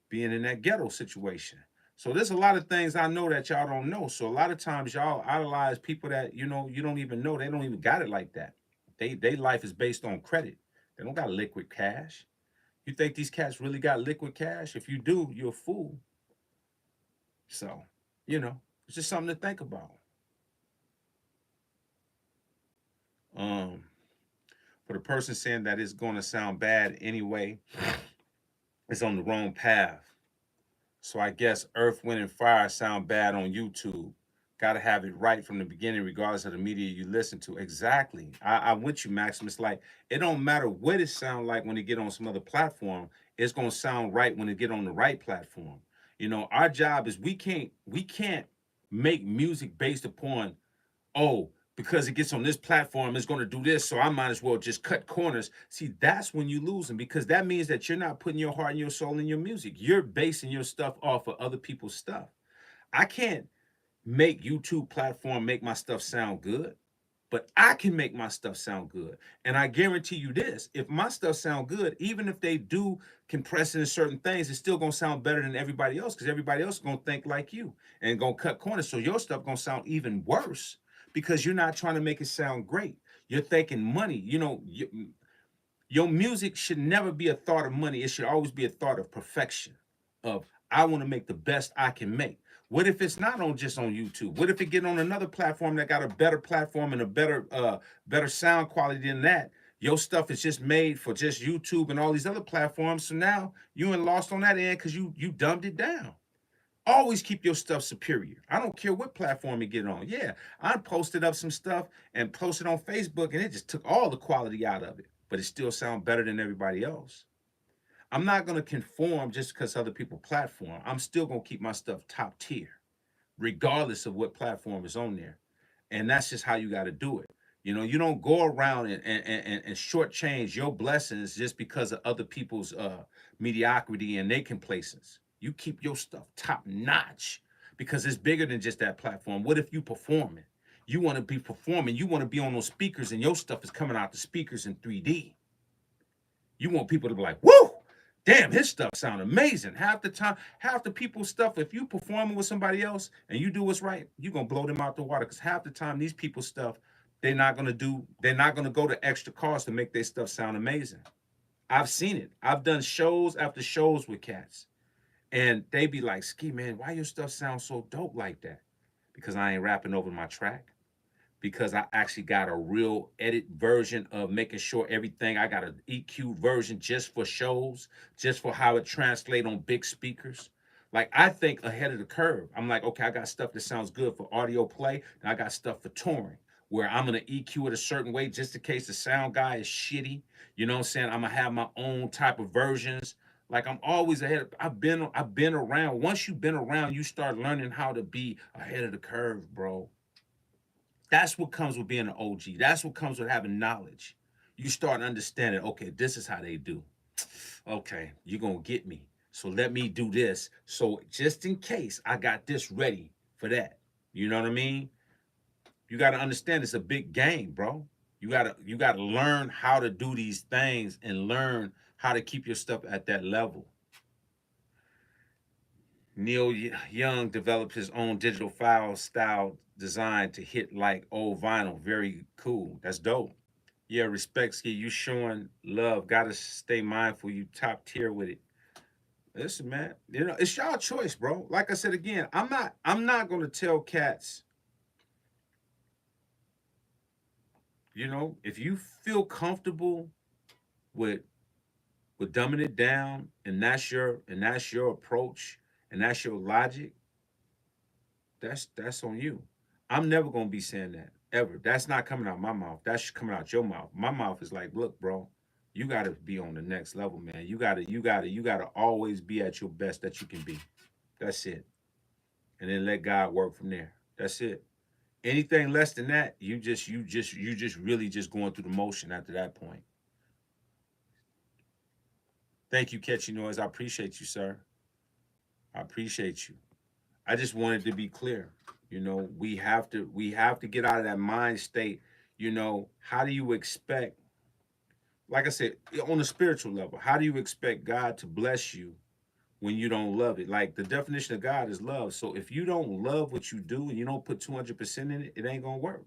being in that ghetto situation. So there's a lot of things I know that y'all don't know. So a lot of times y'all idolize people that you don't even know. They don't even got it like that. They life is based on credit. They don't got liquid cash. You think these cats really got liquid cash? If you do, you're a fool. So, it's just something to think about. Um, for the person saying that it's going to sound bad anyway, it's on the wrong path. So I guess Earth, Wind, and Fire sound bad on YouTube. Got to have it right from the beginning, regardless of the media you listen to. Exactly. I'm with you, Maximus. Like, it don't matter what it sound like when it get on some other platform. It's gonna sound right when it get on the right platform. Our job is we can't make music based upon oh, because it gets on this platform, it's going to do this, so I might as well just cut corners. See, that's when you lose them because that means that you're not putting your heart and your soul in your music. You're basing your stuff off of other people's stuff. I can't make YouTube platform make my stuff sound good, but I can make my stuff sound good. And I guarantee you this, if my stuff sound good, even if they do compress in certain things, it's still gonna sound better than everybody else because everybody else is gonna think like you and gonna cut corners. So your stuff gonna sound even worse because you're not trying to make it sound great. You're thinking money. Your music should never be a thought of money. It should always be a thought of perfection. Of I want to make the best I can make. What if it's not on just on YouTube? What if it get on another platform that got a better platform and a better sound quality than that? Your stuff is just made for just YouTube and all these other platforms. So now you ain't lost on that end because you dumbed it down. Always keep your stuff superior. I don't care what platform you get on. Yeah, I posted up some stuff and posted on Facebook, and it just took all the quality out of it, but it still sounds better than everybody else. I'm not gonna conform just because other people platform. I'm still gonna keep my stuff top tier, regardless of what platform is on there. And that's just how you got to do it. You don't go around and shortchange your blessings just because of other people's mediocrity and their complacence. You keep your stuff top notch because it's bigger than just that platform. What if you performing? You want to be performing. You want to be on those speakers, and your stuff is coming out the speakers in 3D. You want people to be like, "Woo! damn, his stuff sound amazing. Half the time, half the people's stuff, if you performing with somebody else and you do what's right, you're gonna blow them out the water. Because half the time, these people's stuff, they're not gonna go to extra cost to make their stuff sound amazing. I've seen it. I've done shows after shows with cats. And they be like, Ski, man, why your stuff sound so dope like that? Because I ain't rapping over my track. Because I actually got a real edit version of making sure everything, I got an EQ version just for shows, just for how it translate on big speakers. Like I think ahead of the curve. I'm like, okay, I got stuff that sounds good for audio play, and I got stuff for touring where I'm gonna EQ it a certain way just in case the sound guy is shitty. You know what I'm saying? I'm gonna have my own type of versions. Like I'm always ahead. I've been around. Once you've been around, you start learning how to be ahead of the curve, bro. That's what comes with being an OG. That's what comes with having knowledge. You start understanding, okay, this is how they do. Okay, you're going to get me. So let me do this. So just in case I got this ready for that. You know what I mean? You got to understand it's a big game, bro. You got to learn how to do these things and learn how to keep your stuff at that level. Neil Young developed his own digital file style design to hit like old vinyl. Very cool. That's dope. Yeah, respect, Ski. You showing love. Gotta stay mindful. You top tier with it. Listen, man. It's y'all choice, bro. Like I said again, I'm not gonna tell cats, if you feel comfortable with dumbing it down and that's your approach and that's your logic, that's on you. I'm never gonna be saying that ever. That's not coming out my mouth. That's coming out your mouth. My mouth is like, look, bro, you gotta be on the next level, man. You gotta always be at your best that you can be. That's it. And then let God work from there. That's it. Anything less than that, you just really just going through the motion after that point. Thank you, Catchy Noise. I appreciate you, sir. I appreciate you. I just wanted to be clear. We have to get out of that mind state. How do you expect, like I said, on a spiritual level, how do you expect God to bless you when you don't love it? Like the definition of God is love. So if you don't love what you do and you don't put 200% in it, it ain't gonna work.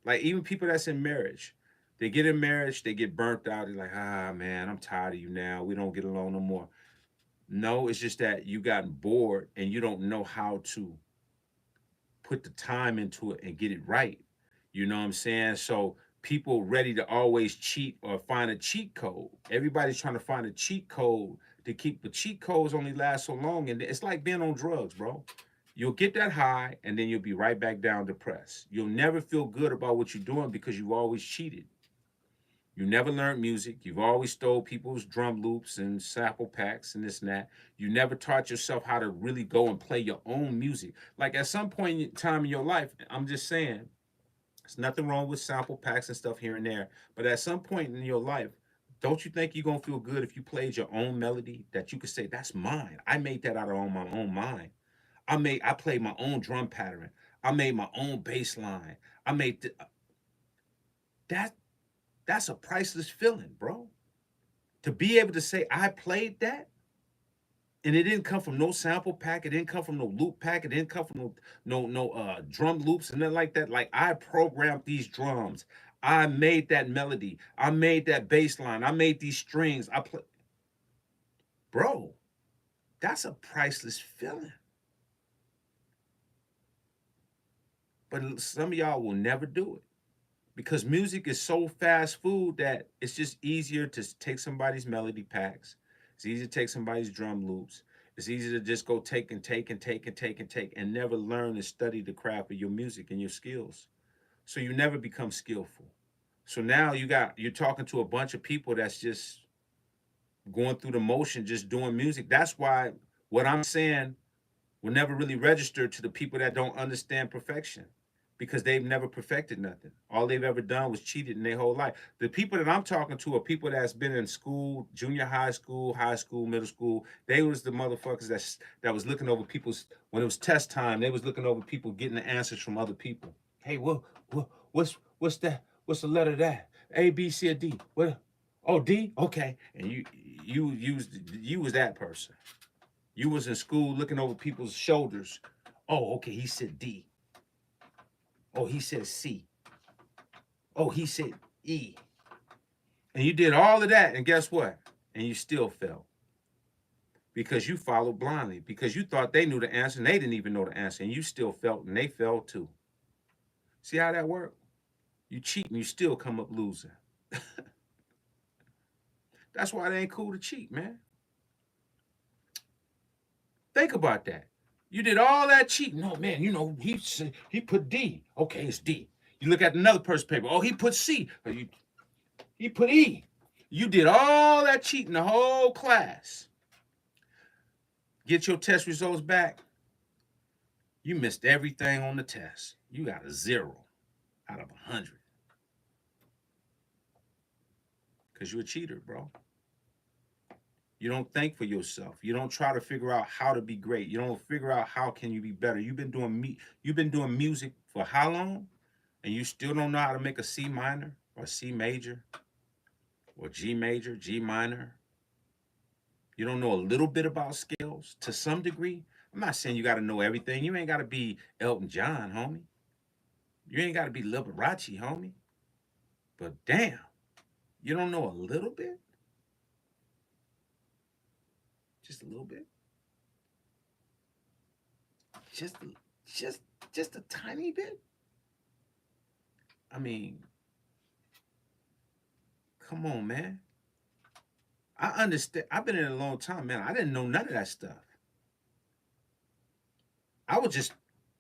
Like even people that's in marriage, they get in marriage, they get burnt out. They're like, man, I'm tired of you now. We don't get along no more. No, it's just that you gotten bored and you don't know how to put the time into it and get it right. You know what I'm saying? So people ready to always cheat or find a cheat code. Everybody's trying to find a cheat code to keep the cheat codes only last so long. And it's like being on drugs, bro. You'll get that high and then you'll be right back down depressed. You'll never feel good about what you're doing because you've always cheated. You never learned music. You've always stole people's drum loops and sample packs and this and that. You never taught yourself how to really go and play your own music. Like at some point in time in your life, I'm just saying, there's nothing wrong with sample packs and stuff here and there. But at some point in your life, don't you think you're gonna feel good if you played your own melody that you could say, that's mine. I made that out of my own mind. I played my own drum pattern. I made my own bass line. I made that that's a priceless feeling, bro. To be able to say I played that and it didn't come from no sample pack, it didn't come from no loop pack, it didn't come from no drum loops and nothing like that. Like I programmed these drums, I made that melody, I made that bass line, I made these strings, I play, bro. That's a priceless feeling. But some of y'all will never do it because music is so fast food that it's just easier to take somebody's melody packs. It's easy to take somebody's drum loops. It's easy to just go take and take and take and take and take and never learn and study the craft of your music and your skills. So you never become skillful. So now you're talking to a bunch of people that's just going through the motion, just doing music. That's why what I'm saying will never really register to the people that don't understand perfection because they've never perfected nothing. All they've ever done was cheated in their whole life. The people that I'm talking to are people that's been in school, junior high school, middle school. They was the motherfuckers that was looking over people's, when it was test time, they was looking over people getting the answers from other people. Hey, what's that? What's the letter of that? A, B, C, or D? What? Oh, D? Okay. And you was that person. You was in school looking over people's shoulders. Oh, okay, he said D. Oh, he said C. Oh, he said E. And you did all of that, and guess what? And you still fell. Because you followed blindly. Because you thought they knew the answer, and they didn't even know the answer, and you still felt, and they fell too. See how that worked? You cheat and you still come up losing. That's why it ain't cool to cheat, man. Think about that. You did all that cheating. No, man, he put D. Okay, it's D. You look at another person's paper. Oh, he put C. He put E. You did all that cheating the whole class. Get your test results back. You missed everything on the test. You got a 0 out of 100. Because you're a cheater, bro. You don't think for yourself. You don't try to figure out how to be great. You don't figure out how can you be better. You've been doing music for how long? And you still don't know how to make a C minor or C major or G major, G minor. You don't know a little bit about scales to some degree. I'm not saying you got to know everything. You ain't got to be Elton John, homie. You ain't got to be Liberace, homie. But damn, you don't know a little bit? Just a little bit? Just just just a tiny bit? I mean, come on, man. I understand. I've been in it a long time, man. I didn't know none of that stuff. I was just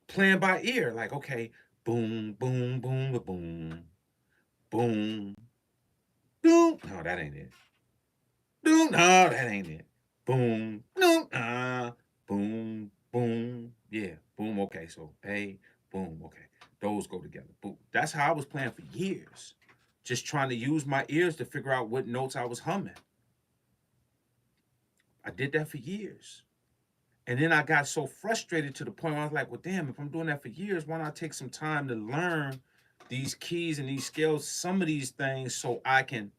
playing by ear, like, okay, boom, boom, boom, boom, boom, boom. No, that ain't it. Boom, no, that ain't it. Boom, no, boom, boom. Yeah, boom. Okay, so A, boom. Okay, those go together. Boom. That's how I was playing for years, just trying to use my ears to figure out what notes I was humming. I did that for years. And then I got so frustrated to the point where I was like, well, damn, if I'm doing that for years, why not take some time to learn these keys and these scales, some of these things, so I can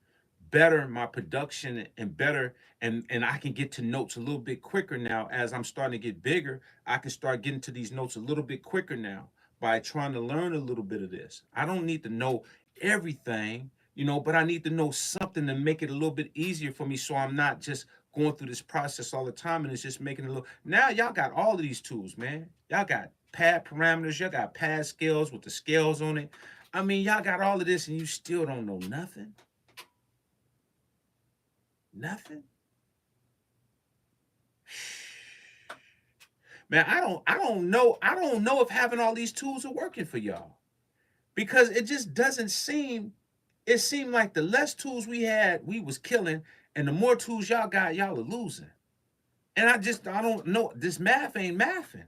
better my production and better and I can get to notes a little bit quicker now. As I'm starting to get bigger, I can start getting to these notes a little bit quicker now by trying to learn a little bit of this. I don't need to know everything, but I need to know something to make it a little bit easier for me, so I'm not just going through this process all the time, and it's just making it a little. Now y'all got all of these tools, man. Y'all got pad parameters, y'all got pad scales with the scales on it. I mean, y'all got all of this and you still don't know nothing. Nothing. Man, I don't know if having all these tools are working for y'all. Because it just doesn't seem. It seemed like the less tools we had, we was killing, and the more tools y'all got, y'all are losing. And I don't know. This math ain't mathing.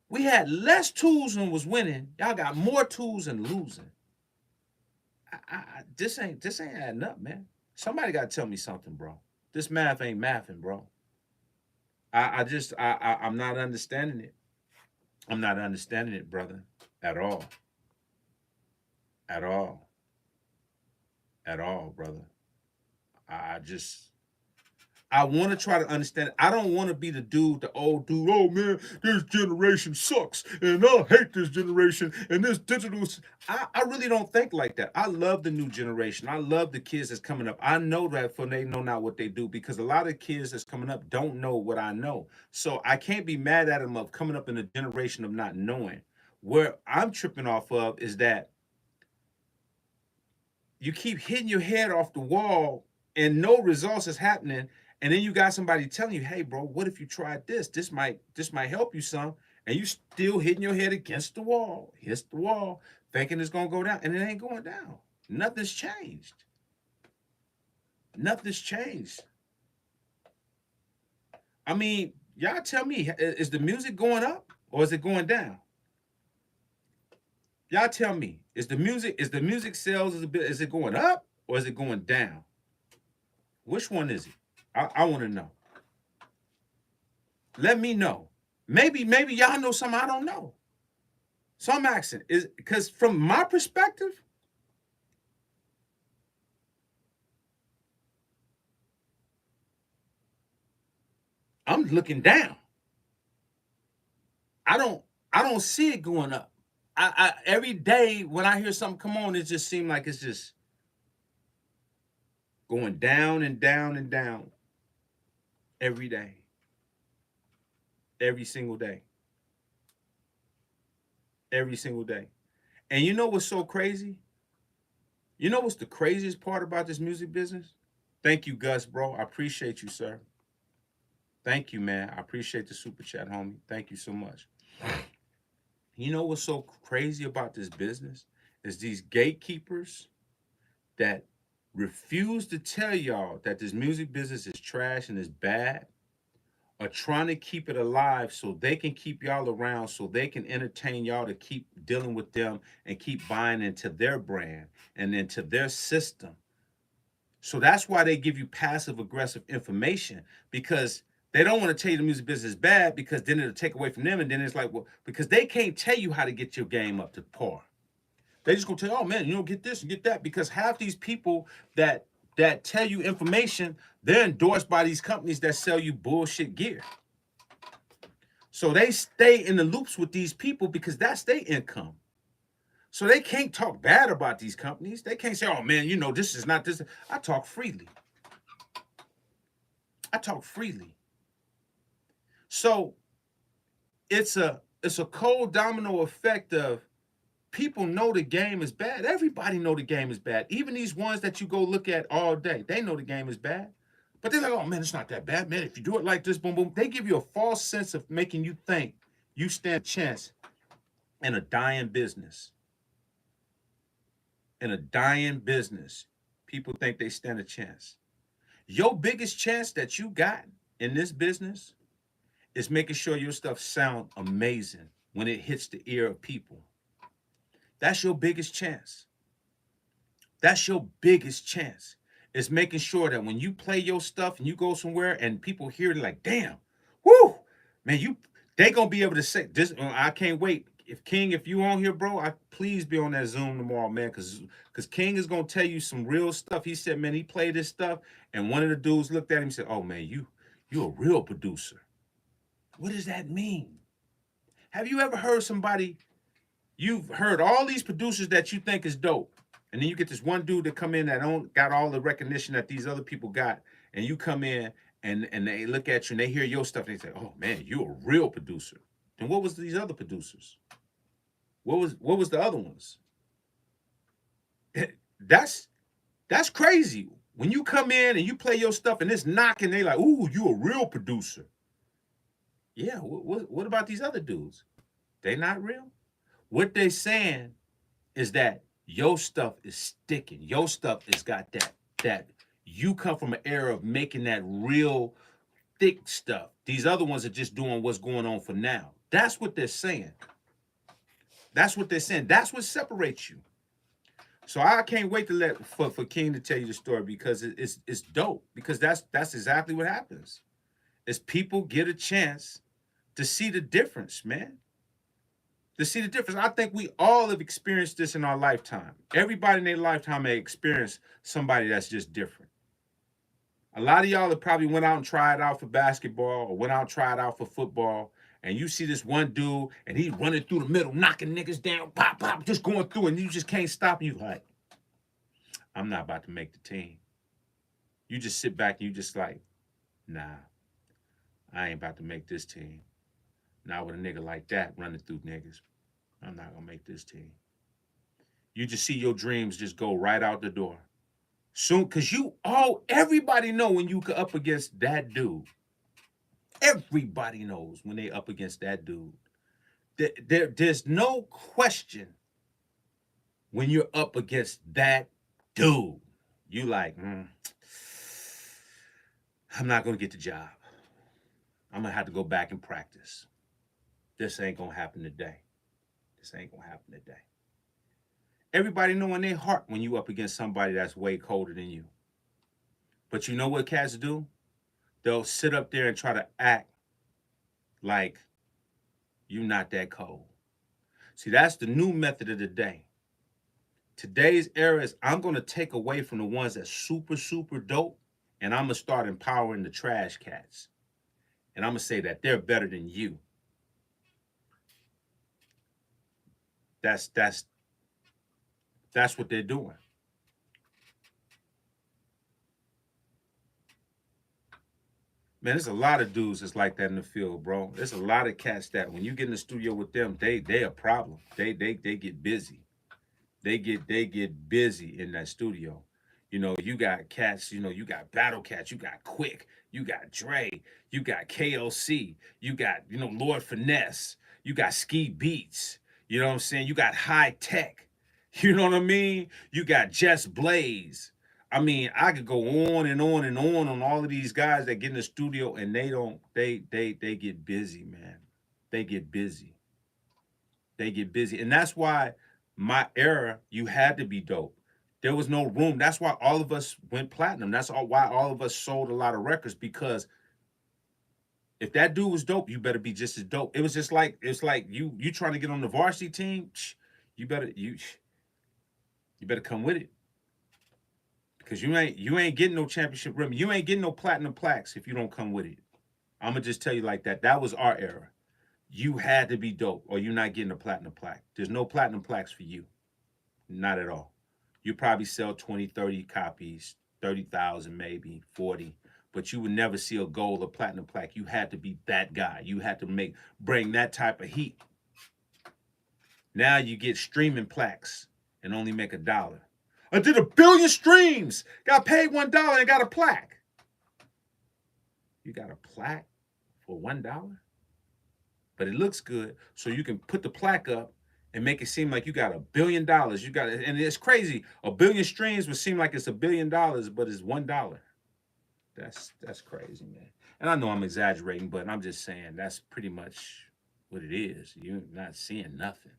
We had less tools and was winning. Y'all got more tools and losing. This ain't adding up, man. Somebody got to tell me something, bro. This math ain't mathing, bro. I'm not understanding it. I'm not understanding it, brother, at all, at all, at all, brother. I just I want to try to understand it. I don't want to be the old dude. Oh man, this generation sucks, and I hate this generation. And this digital. I really don't think like that. I love the new generation. I love the kids that's coming up. I know that for they know not what they do, because a lot of kids that's coming up don't know what I know. So I can't be mad at them of coming up in a generation of not knowing. Where I'm tripping off of is that you keep hitting your head off the wall and no results is happening, and then you got somebody telling you, hey bro, what if you tried this might help you some, and you still hitting your head against the wall, hits the wall, thinking it's going to go down, and it ain't going down. Nothing's changed. Nothing's changed. I mean, y'all tell me, is the music going up or is it going down? Y'all tell me, is the music sales, is it going up or is it going down? Which one is it? I want to know. Let me know. Maybe y'all know something I don't know. Some accent is because from my perspective, I'm looking down. I don't see it going up. I every day when I hear something come on, it just seems like it's just going down and down and down every day, every single day, every single day. And you know what's so crazy? You know what's the craziest part about this music business? Thank you, Gus, bro. I appreciate you, sir. Thank you, man. I appreciate the super chat, homie. Thank you so much. You know what's so crazy about this business? Is these gatekeepers that refuse to tell y'all that this music business is trash and is bad are trying to keep it alive so they can keep y'all around, so they can entertain y'all to keep dealing with them and keep buying into their brand and into their system. So that's why they give you passive aggressive information, because they don't want to tell you the music business is bad, because then it'll take away from them. And then it's like, well, because they can't tell you how to get your game up to par. They just gonna tell you, oh man, you don't get this and get that, because half these people that tell you information, they're endorsed by these companies that sell you bullshit gear. So they stay in the loops with these people because that's their income. So they can't talk bad about these companies. They can't say, oh man, you know, this is not this. I talk freely. I talk freely. So it's a cold domino effect of people know the game is bad. Everybody know the game is bad. Even these ones that you go look at all day, they know the game is bad. But they're like, oh man, it's not that bad, man. If you do it like this, boom, boom. They give you a false sense of making you think you stand a chance in a dying business. In a dying business, people think they stand a chance. Your biggest chance that you got in this business is making sure your stuff sound amazing when it hits the ear of people. That's your biggest chance. That's your biggest chance. Is making sure that when you play your stuff and you go somewhere and people hear it like, damn, whoo, man, they gonna be able to say this. I can't wait. If you on here, bro, please be on that Zoom tomorrow, man, because King is gonna tell you some real stuff. He said, man, he played this stuff, and one of the dudes looked at him and said, oh man, you a real producer. What does that mean? Have you ever heard somebody? You've heard all these producers that you think is dope, and then you get this one dude that come in that don't got all the recognition that these other people got, and you come in and they look at you and they hear your stuff and they say, oh man, you a real producer. And what was these other producers? What was the other ones? That's crazy. When you come in and you play your stuff and it's knocking, they like, ooh, you a real producer. Yeah, what about these other dudes? They not real? What they saying is that your stuff is sticking. Your stuff has got that you come from an era of making that real thick stuff. These other ones are just doing what's going on for now. That's what they're saying. That's what they're saying. That's what separates you. So I can't wait to for King to tell you the story, because it's dope. Because that's exactly what happens. Is people get a chance to see the difference, man. To see the difference. I think we all have experienced this in our lifetime. Everybody in their lifetime may experience somebody that's just different. A lot of y'all have probably went out and tried out for basketball or went out and tried out for football, and you see this one dude and he's running through the middle, knocking niggas down, pop, pop, just going through, and you just can't stop him. You like, I'm not about to make the team. You just sit back and you just like, nah, I ain't about to make this team. Not with a nigga like that running through niggas. I'm not gonna make this team. You just see your dreams just go right out the door. Soon, cause everybody know when you up against that dude. Everybody knows when they up against that dude. There's no question when you're up against that dude. You like, I'm not gonna get the job. I'm gonna have to go back and practice. This ain't gonna happen today. This ain't gonna happen today. Everybody know in their heart when you up against somebody that's way colder than you. But you know what cats do? They'll sit up there and try to act like you're not that cold. See, that's the new method of the day. Today's era is I'm going to take away from the ones that's super, super dope, and I'm going to start empowering the trash cats. And I'm gonna say that they're better than you. That's that's that's what they're doing. Man, there's a lot of dudes that's like that in the field, bro. There's a lot of cats that when you get in the studio with them, they a problem. They get busy. They get busy in that studio. You know, you got cats, you know, you got Battle Cats, you got Quick, you got Dre, you got KLC, you got, you know, Lord Finesse, you got Ski Beats, you know what I'm saying? You got High Tech, you know what I mean? You got Jess Blaze. I mean, I could go on and on and on all of these guys that get in the studio and they don't, they get busy, man. They get busy. They get busy. And that's why my era, you had to be dope. There was no room. That's why all of us went platinum. That's why all of us sold a lot of records, because if that dude was dope, you better be just as dope. It was just like it's like you trying to get on the varsity team, you better you better come with it. Because you ain't getting no championship rim. You ain't getting no platinum plaques if you don't come with it. I'm gonna just tell you like that. That was our era. You had to be dope or you're not getting a platinum plaque. There's no platinum plaques for you. Not at all. You probably sell 20, 30 copies, 30,000 maybe, 40, but you would never see a gold or platinum plaque. You had to be that guy. You had to bring that type of heat. Now you get streaming plaques and only make $1. I did 1 billion streams, got paid $1 and got a plaque. You got a plaque for $1? But it looks good, so you can put the plaque up and make it seem like you got $1 billion. You got it, and it's crazy. 1 billion streams would seem like it's $1 billion, but it's $1. That's crazy, man. And I know I'm exaggerating, but I'm just saying that's pretty much what it is. You're not seeing nothing.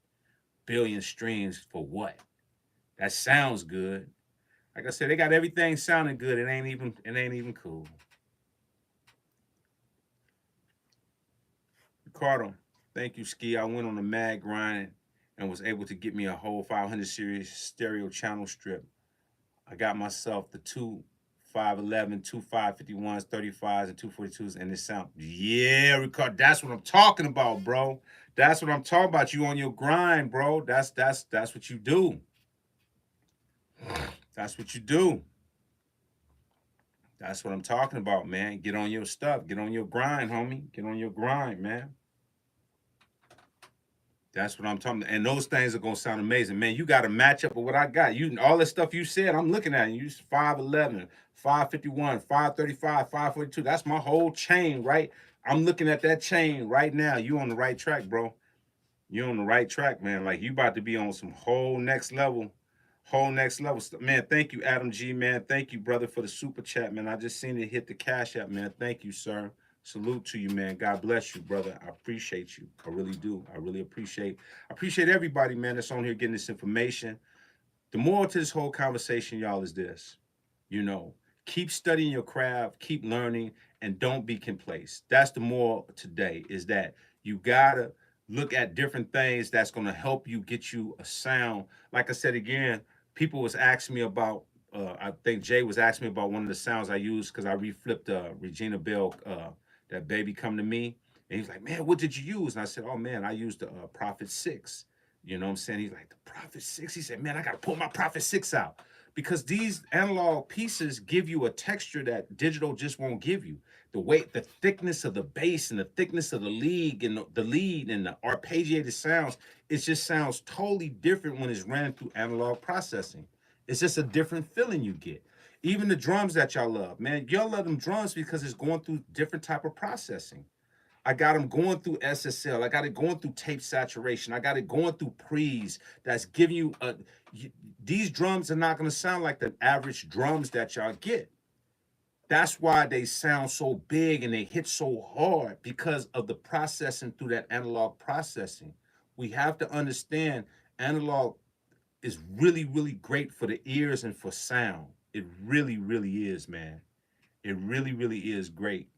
Billion streams for what? That sounds good. Like I said, they got everything sounding good. It ain't even cool. Ricardo, thank you, Ski. I went on a mad grind and was able to get me a whole 500 series stereo channel strip. I got myself the two 511, two 551s, 35s, and 242s, and it sound, yeah, Ricardo, that's what I'm talking about, bro. That's what I'm talking about. You on your grind, bro. That's what you do. That's what you do. That's what I'm talking about, man. Get on your stuff. Get on your grind, homie. Get on your grind, man. That's what I'm talking about. And those things are gonna sound amazing. Man, you got a matchup of what I got. You all the stuff you said, I'm looking at. You 511, 551, 535, 542. That's my whole chain, right? I'm looking at that chain right now. You on the right track, bro. You on the right track, man. Like you about to be on some whole next level stuff. Man, thank you, Adam G, man. Thank you, brother, for the super chat, man. I just seen it hit the cash app, man. Thank you, sir. Salute to you, man. God bless you, brother. I appreciate you. I really do. I really appreciate everybody, man, that's on here getting this information. The moral to this whole conversation, y'all, is this. You know, keep studying your craft, keep learning, and don't be complacent. That's the moral today, is that you gotta look at different things that's gonna help you get you a sound. Like I said again, people was asking me about I think Jay was asking me about one of the sounds I used because I reflipped Regina Bell, that baby come to me. And he's like, man, what did you use? And I said, oh man, I used the Prophet 6. You know what I'm saying? He's like, the Prophet 6. He said, man, I gotta pull my Prophet 6 out. Because these analog pieces give you a texture that digital just won't give you. The weight, the thickness of the bass and the thickness of the lead and the lead and the arpeggiated sounds, it just sounds totally different when it's ran through analog processing. It's just a different feeling you get. Even the drums that y'all love, man, y'all love them drums because it's going through different type of processing. I got them going through SSL. I got it going through tape saturation. I got it going through pre's that's giving you a. These drums are not going to sound like the average drums that y'all get. That's why they sound so big and they hit so hard because of the processing through that analog processing. We have to understand analog is really, really great for the ears and for sound. It really, really is, man. It really, really is great.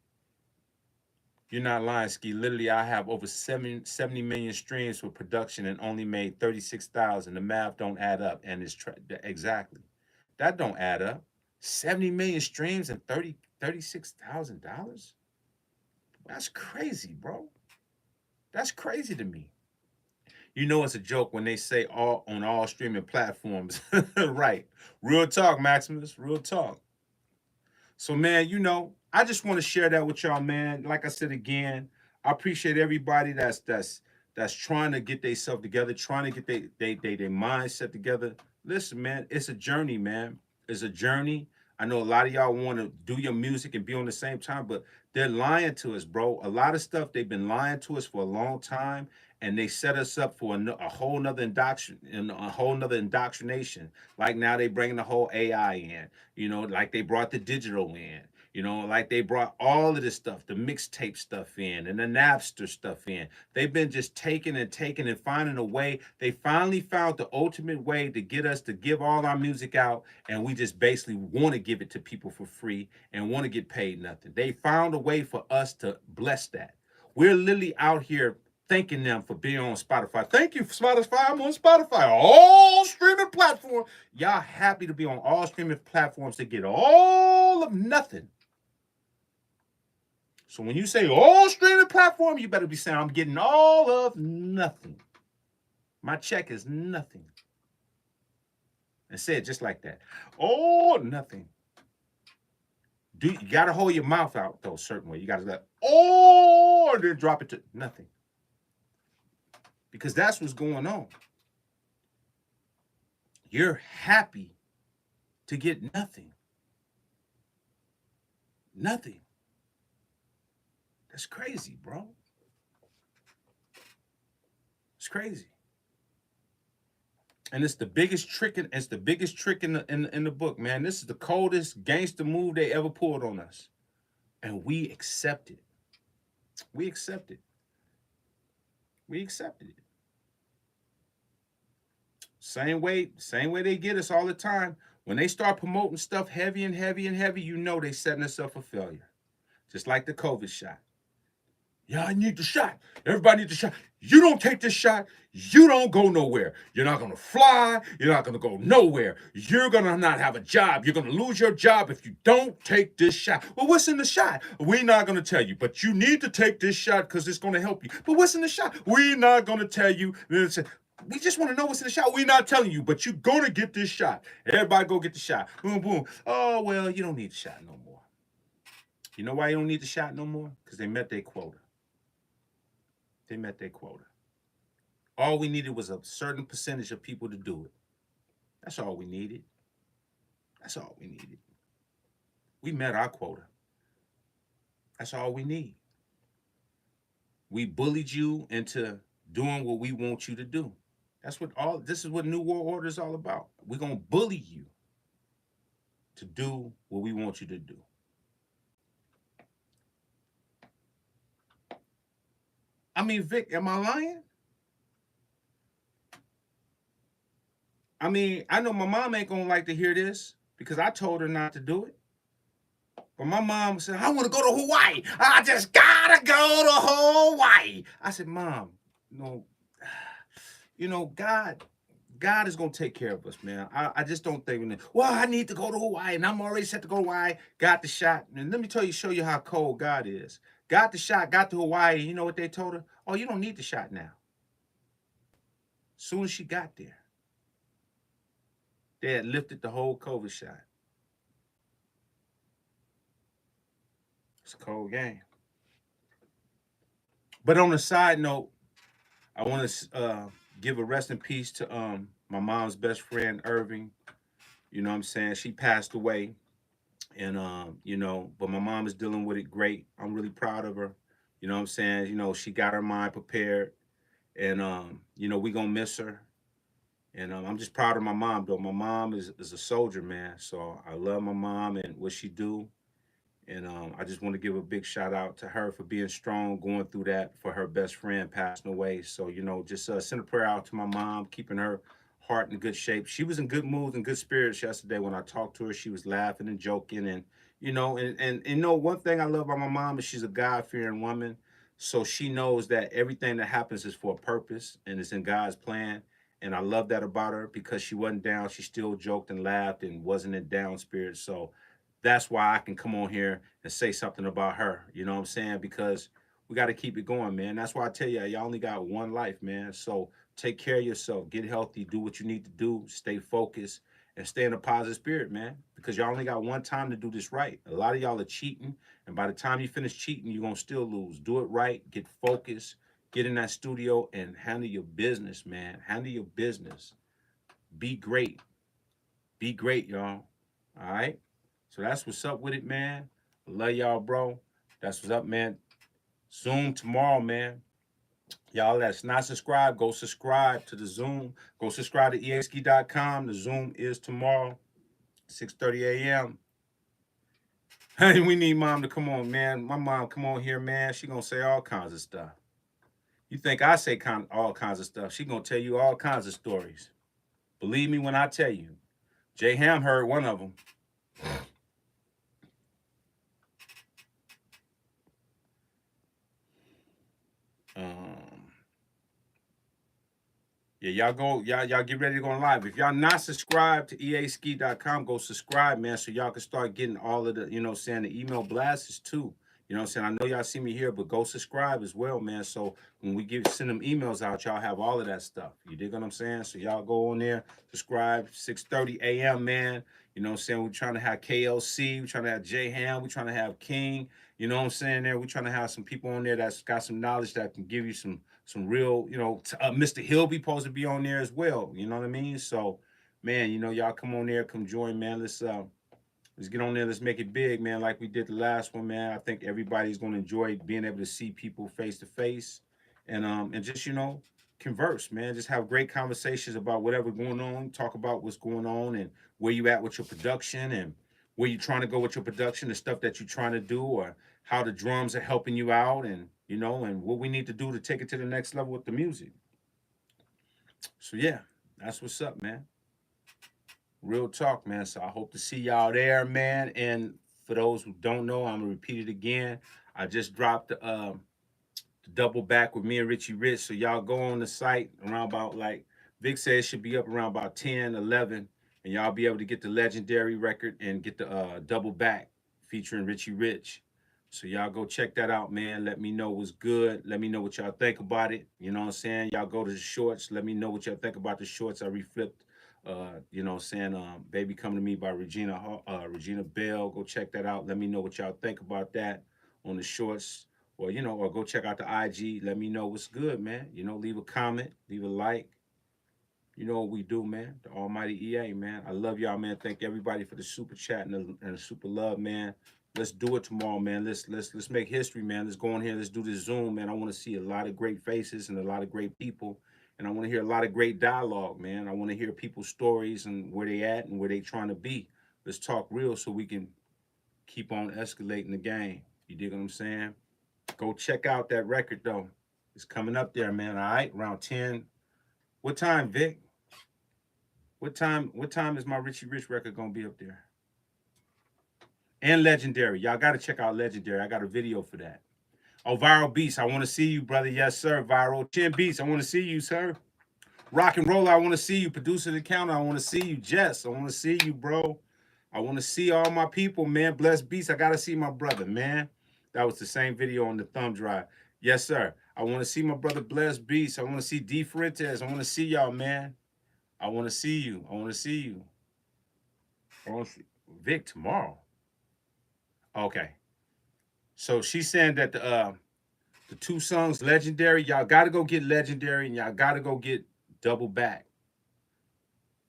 You're not lying, Ski. Literally, I have over 70 million streams for production and only made 36,000. The math don't add up, and it's exactly that don't add up. 70 million streams and $36,000. That's crazy, bro. That's crazy to me. You know it's a joke when they say all on all streaming platforms. Right. Real talk, Maximus. Real talk. So, man, I just want to share that with y'all, man. Like I said again, I appreciate everybody that's trying to get themselves together, trying to get their mindset together. Listen, man, it's a journey, man. It's a journey. I know a lot of y'all want to do your music and be on the same time, but they're lying to us, bro. A lot of stuff they've been lying to us for a long time, and they set us up for a whole nother indoctrination. Like now they bringing the whole AI in, like they brought the digital in, like they brought all of this stuff, the mixtape stuff in and the Napster stuff in. They've been just taking and taking and finding a way. They finally found the ultimate way to get us to give all our music out, and we just basically want to give it to people for free and want to get paid nothing. They found a way for us to bless that. We're literally out here thanking them for being on Spotify. Thank you, Spotify. I'm on Spotify. All streaming platforms. Y'all happy to be on all streaming platforms to get all of nothing. So when you say all streaming platform, you better be saying I'm getting all of nothing. My check is nothing. And say it just like that. Oh, nothing. You gotta hold your mouth out though, certain way. You gotta let then drop it to nothing. Because that's what's going on. You're happy to get nothing. Nothing. That's crazy, bro. It's crazy. And it's the biggest trick in the book, man. This is the coldest gangster move they ever pulled on us. And we accept it. We accept it. We accepted it. Same way they get us all the time. When they start promoting stuff heavy and heavy and heavy, they setting us up for failure. Just like the COVID shot. Yeah, I need the shot. Everybody needs the shot. You don't take this shot, you don't go nowhere. You're not going to fly. You're not going to go nowhere. You're going to not have a job. You're going to lose your job if you don't take this shot. Well, what's in the shot? We're not going to tell you, but you need to take this shot because it's going to help you. But what's in the shot? We're not going to tell you. We just want to know what's in the shot. We're not telling you, but you're going to get this shot. Everybody go get the shot. Boom, boom. Oh, well, you don't need the shot no more. You know why you don't need the shot no more? Because they met their quota. They met their quota. All we needed was a certain percentage of people to do it. That's all we needed. That's all we needed. We met our quota. That's all we need. We bullied you into doing what we want you to do. This is what New World Order is all about. We're going to bully you to do what we want you to do. I mean, Vic, am I lying? I mean, I know my mom ain't gonna like to hear this because I told her not to do it. But my mom said, I want to go to Hawaii. I just gotta go to Hawaii. I said, Mom, God is gonna take care of us, man. I just don't think, well, I need to go to Hawaii and I'm already set to go to Hawaii. Got the shot. And let me show you how cold God is. Got the shot, got to Hawaii. You know what they told her? Oh, you don't need the shot now. Soon as she got there, they had lifted the whole COVID shot. It's a cold game. But on a side note, I want to give a rest in peace to my mom's best friend, Irving. You know what I'm saying? She passed away. And, but my mom is dealing with it great. I'm really proud of her. You know what I'm saying? She got her mind prepared. And, we going to miss her. And I'm just proud of my mom, though. My mom is a soldier, man. So I love my mom and what she do. And I just want to give a big shout out to her for being strong, going through that for her best friend passing away. So, just send a prayer out to my mom, keeping her heart in good shape. She was in good mood and good spirits yesterday when I talked to her. She was laughing and joking. And, one thing I love about my mom is she's a God-fearing woman. So she knows that everything that happens is for a purpose and it's in God's plan. And I love that about her because she wasn't down. She still joked and laughed and wasn't in down spirits. So that's why I can come on here and say something about her. You know what I'm saying? Because we got to keep it going, man. That's why I tell you, y'all only got one life, man. So take care of yourself, get healthy, do what you need to do, stay focused, and stay in a positive spirit, man. Because y'all only got one time to do this right. A lot of y'all are cheating, and by the time you finish cheating, you're gonna still lose. Do it right, get focused, get in that studio, and handle your business, man. Handle your business. Be great. Be great, y'all. All right. So that's what's up with it, man. I love y'all, bro. That's what's up, man. Zoom tomorrow, man. Y'all that's not subscribed, go subscribe to the Zoom. Go subscribe to easki.com. The Zoom is tomorrow, 6:30 a.m. Hey, we need mom to come on, man. My mom come on here, man. She gonna say all kinds of stuff. You think I say all kinds of stuff? She gonna tell you all kinds of stories. Believe me when I tell you. Jay Ham heard one of them. Um, Yeah, y'all get ready to go live. If y'all not subscribed to easki.com, go subscribe, man, so y'all can start getting all of the, saying, the email blasts too. You know what I'm saying? I know y'all see me here, but go subscribe as well, man. So when we send them emails out, y'all have all of that stuff. You dig what I'm saying? So y'all go on there, subscribe, 6:30 a.m., man. You know what I'm saying? We're trying to have KLC, we're trying to have J Ham, we're trying to have King. You know what I'm saying? We're trying to have some people on there that's got some knowledge that can give you some real, Mr. Hilby supposed to be on there as well. You know what I mean? So, man, y'all come on there, come join, man. Let's get on there. Let's make it big, man. Like we did the last one, man. I think everybody's gonna enjoy being able to see people face to face, and just converse, man. Just have great conversations about whatever going on. Talk about what's going on and where you at with your production and where you trying to go with your production, the stuff that you're trying to do, or how the drums are helping you out, and and what we need to do to take it to the next level with the music. So yeah, that's what's up, man. Real talk, man. So I hope to see y'all there, man. And for those who don't know, I'm gonna repeat it again. I just dropped the double back with me and Richie Rich. So y'all go on the site around about, like Vic said, it should be up around about 10, 11, and y'all be able to get the legendary record and get the double back featuring Richie Rich. So y'all go check that out, man. Let me know what's good. Let me know what y'all think about it. You know what I'm saying? Y'all go to the shorts. Let me know what y'all think about the shorts. I reflipped, Baby Come to Me by Regina Bell. Go check that out. Let me know what y'all think about that on the shorts. Or go check out the IG. Let me know what's good, man. Leave a comment, leave a like. You know what we do, man. The Almighty EA, man. I love y'all, man. Thank everybody for the super chat and the super love, man. Let's do it tomorrow, man. Let's make history, man. Let's go on here. Let's do this Zoom, man. I want to see a lot of great faces and a lot of great people, and I want to hear a lot of great dialogue, man. I want to hear people's stories and where they at and where they trying to be. Let's talk real so we can keep on escalating the game. You dig what I'm saying? Go check out that record though. It's coming up there, man. All right, around 10. What time, Vic? What time is my Richie Rich record gonna be up there? And Legendary. Y'all gotta check out Legendary. I got a video for that. Oh, Viral Beats. I want to see you, brother. Yes, sir. Viral Chin Beats. I want to see you, sir. Rock and Roll. I want to see you. Producer the Counter. I want to see you. Jess. I want to see you, bro. I want to see all my people, man. Blessed Beats. I gotta see my brother, man. That was the same video on the thumb drive. Yes, sir. I want to see my brother Blessed Beats. I want to see D Fuentes. I want to see y'all, man. I want to see you. I want to see you. I want to see Vic tomorrow. Okay. So she's saying that the two songs Legendary, y'all gotta go get Legendary and y'all gotta go get Double Back.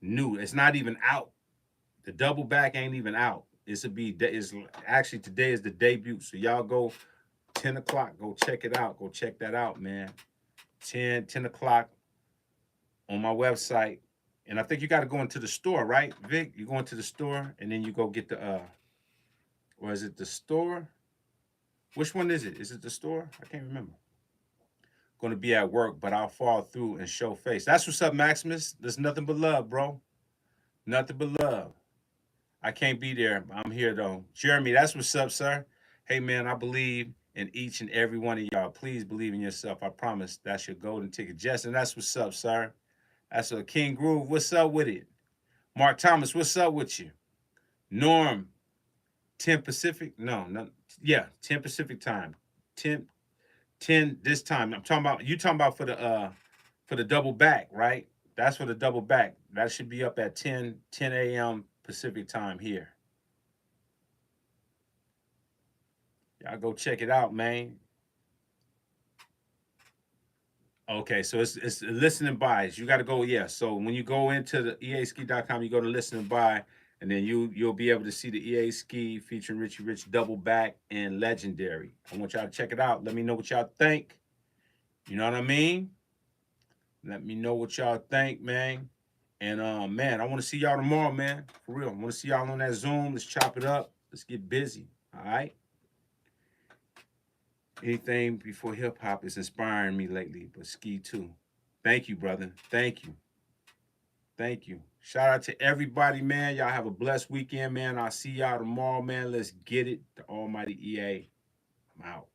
New. It's not even out. The Double Back ain't even out. Is actually today is the debut. So y'all go 10 o'clock. Go check it out. Go check that out, man. 10 o'clock on my website. And I think you got to go into the store, right, Vic? You go into the store and then you go get the or is it the store? Which one is it? Is it the store? I can't remember. Going to be at work, but I'll fall through and show face. That's what's up, Maximus. There's nothing but love, bro. Nothing but love. I can't be there. I'm here though. Jeremy, that's what's up, sir. Hey man, I believe in each and every one of y'all. Please believe in yourself. I promise that's your golden ticket. Justin, that's what's up, sir. That's a King Groove. What's up with it? Mark Thomas, what's up with you? Norm, 10 Pacific? No, yeah, 10 Pacific time. 10 10 this time. I'm talking about, you talking about for the double back, right? That's for the double back. That should be up at 10 a.m. Pacific time here. Y'all go check it out, man. Okay, so it's listen and buys. You got to go, yeah. So when you go into the easki.com, you go to listen and buy, and then you'll be able to see the EA Ski featuring Richie Rich double back and legendary. I want y'all to check it out. Let me know what y'all think. You know what I mean? Let me know what y'all think, man. And man, I want to see y'all tomorrow, man. For real. I want to see y'all on that Zoom. Let's chop it up. Let's get busy. All right. Anything before hip hop is inspiring me lately, but ski too. Thank you, brother. Thank you. Thank you. Shout out to everybody, man. Y'all have a blessed weekend, man. I'll see y'all tomorrow, man. Let's get it. The Almighty EA. I'm out.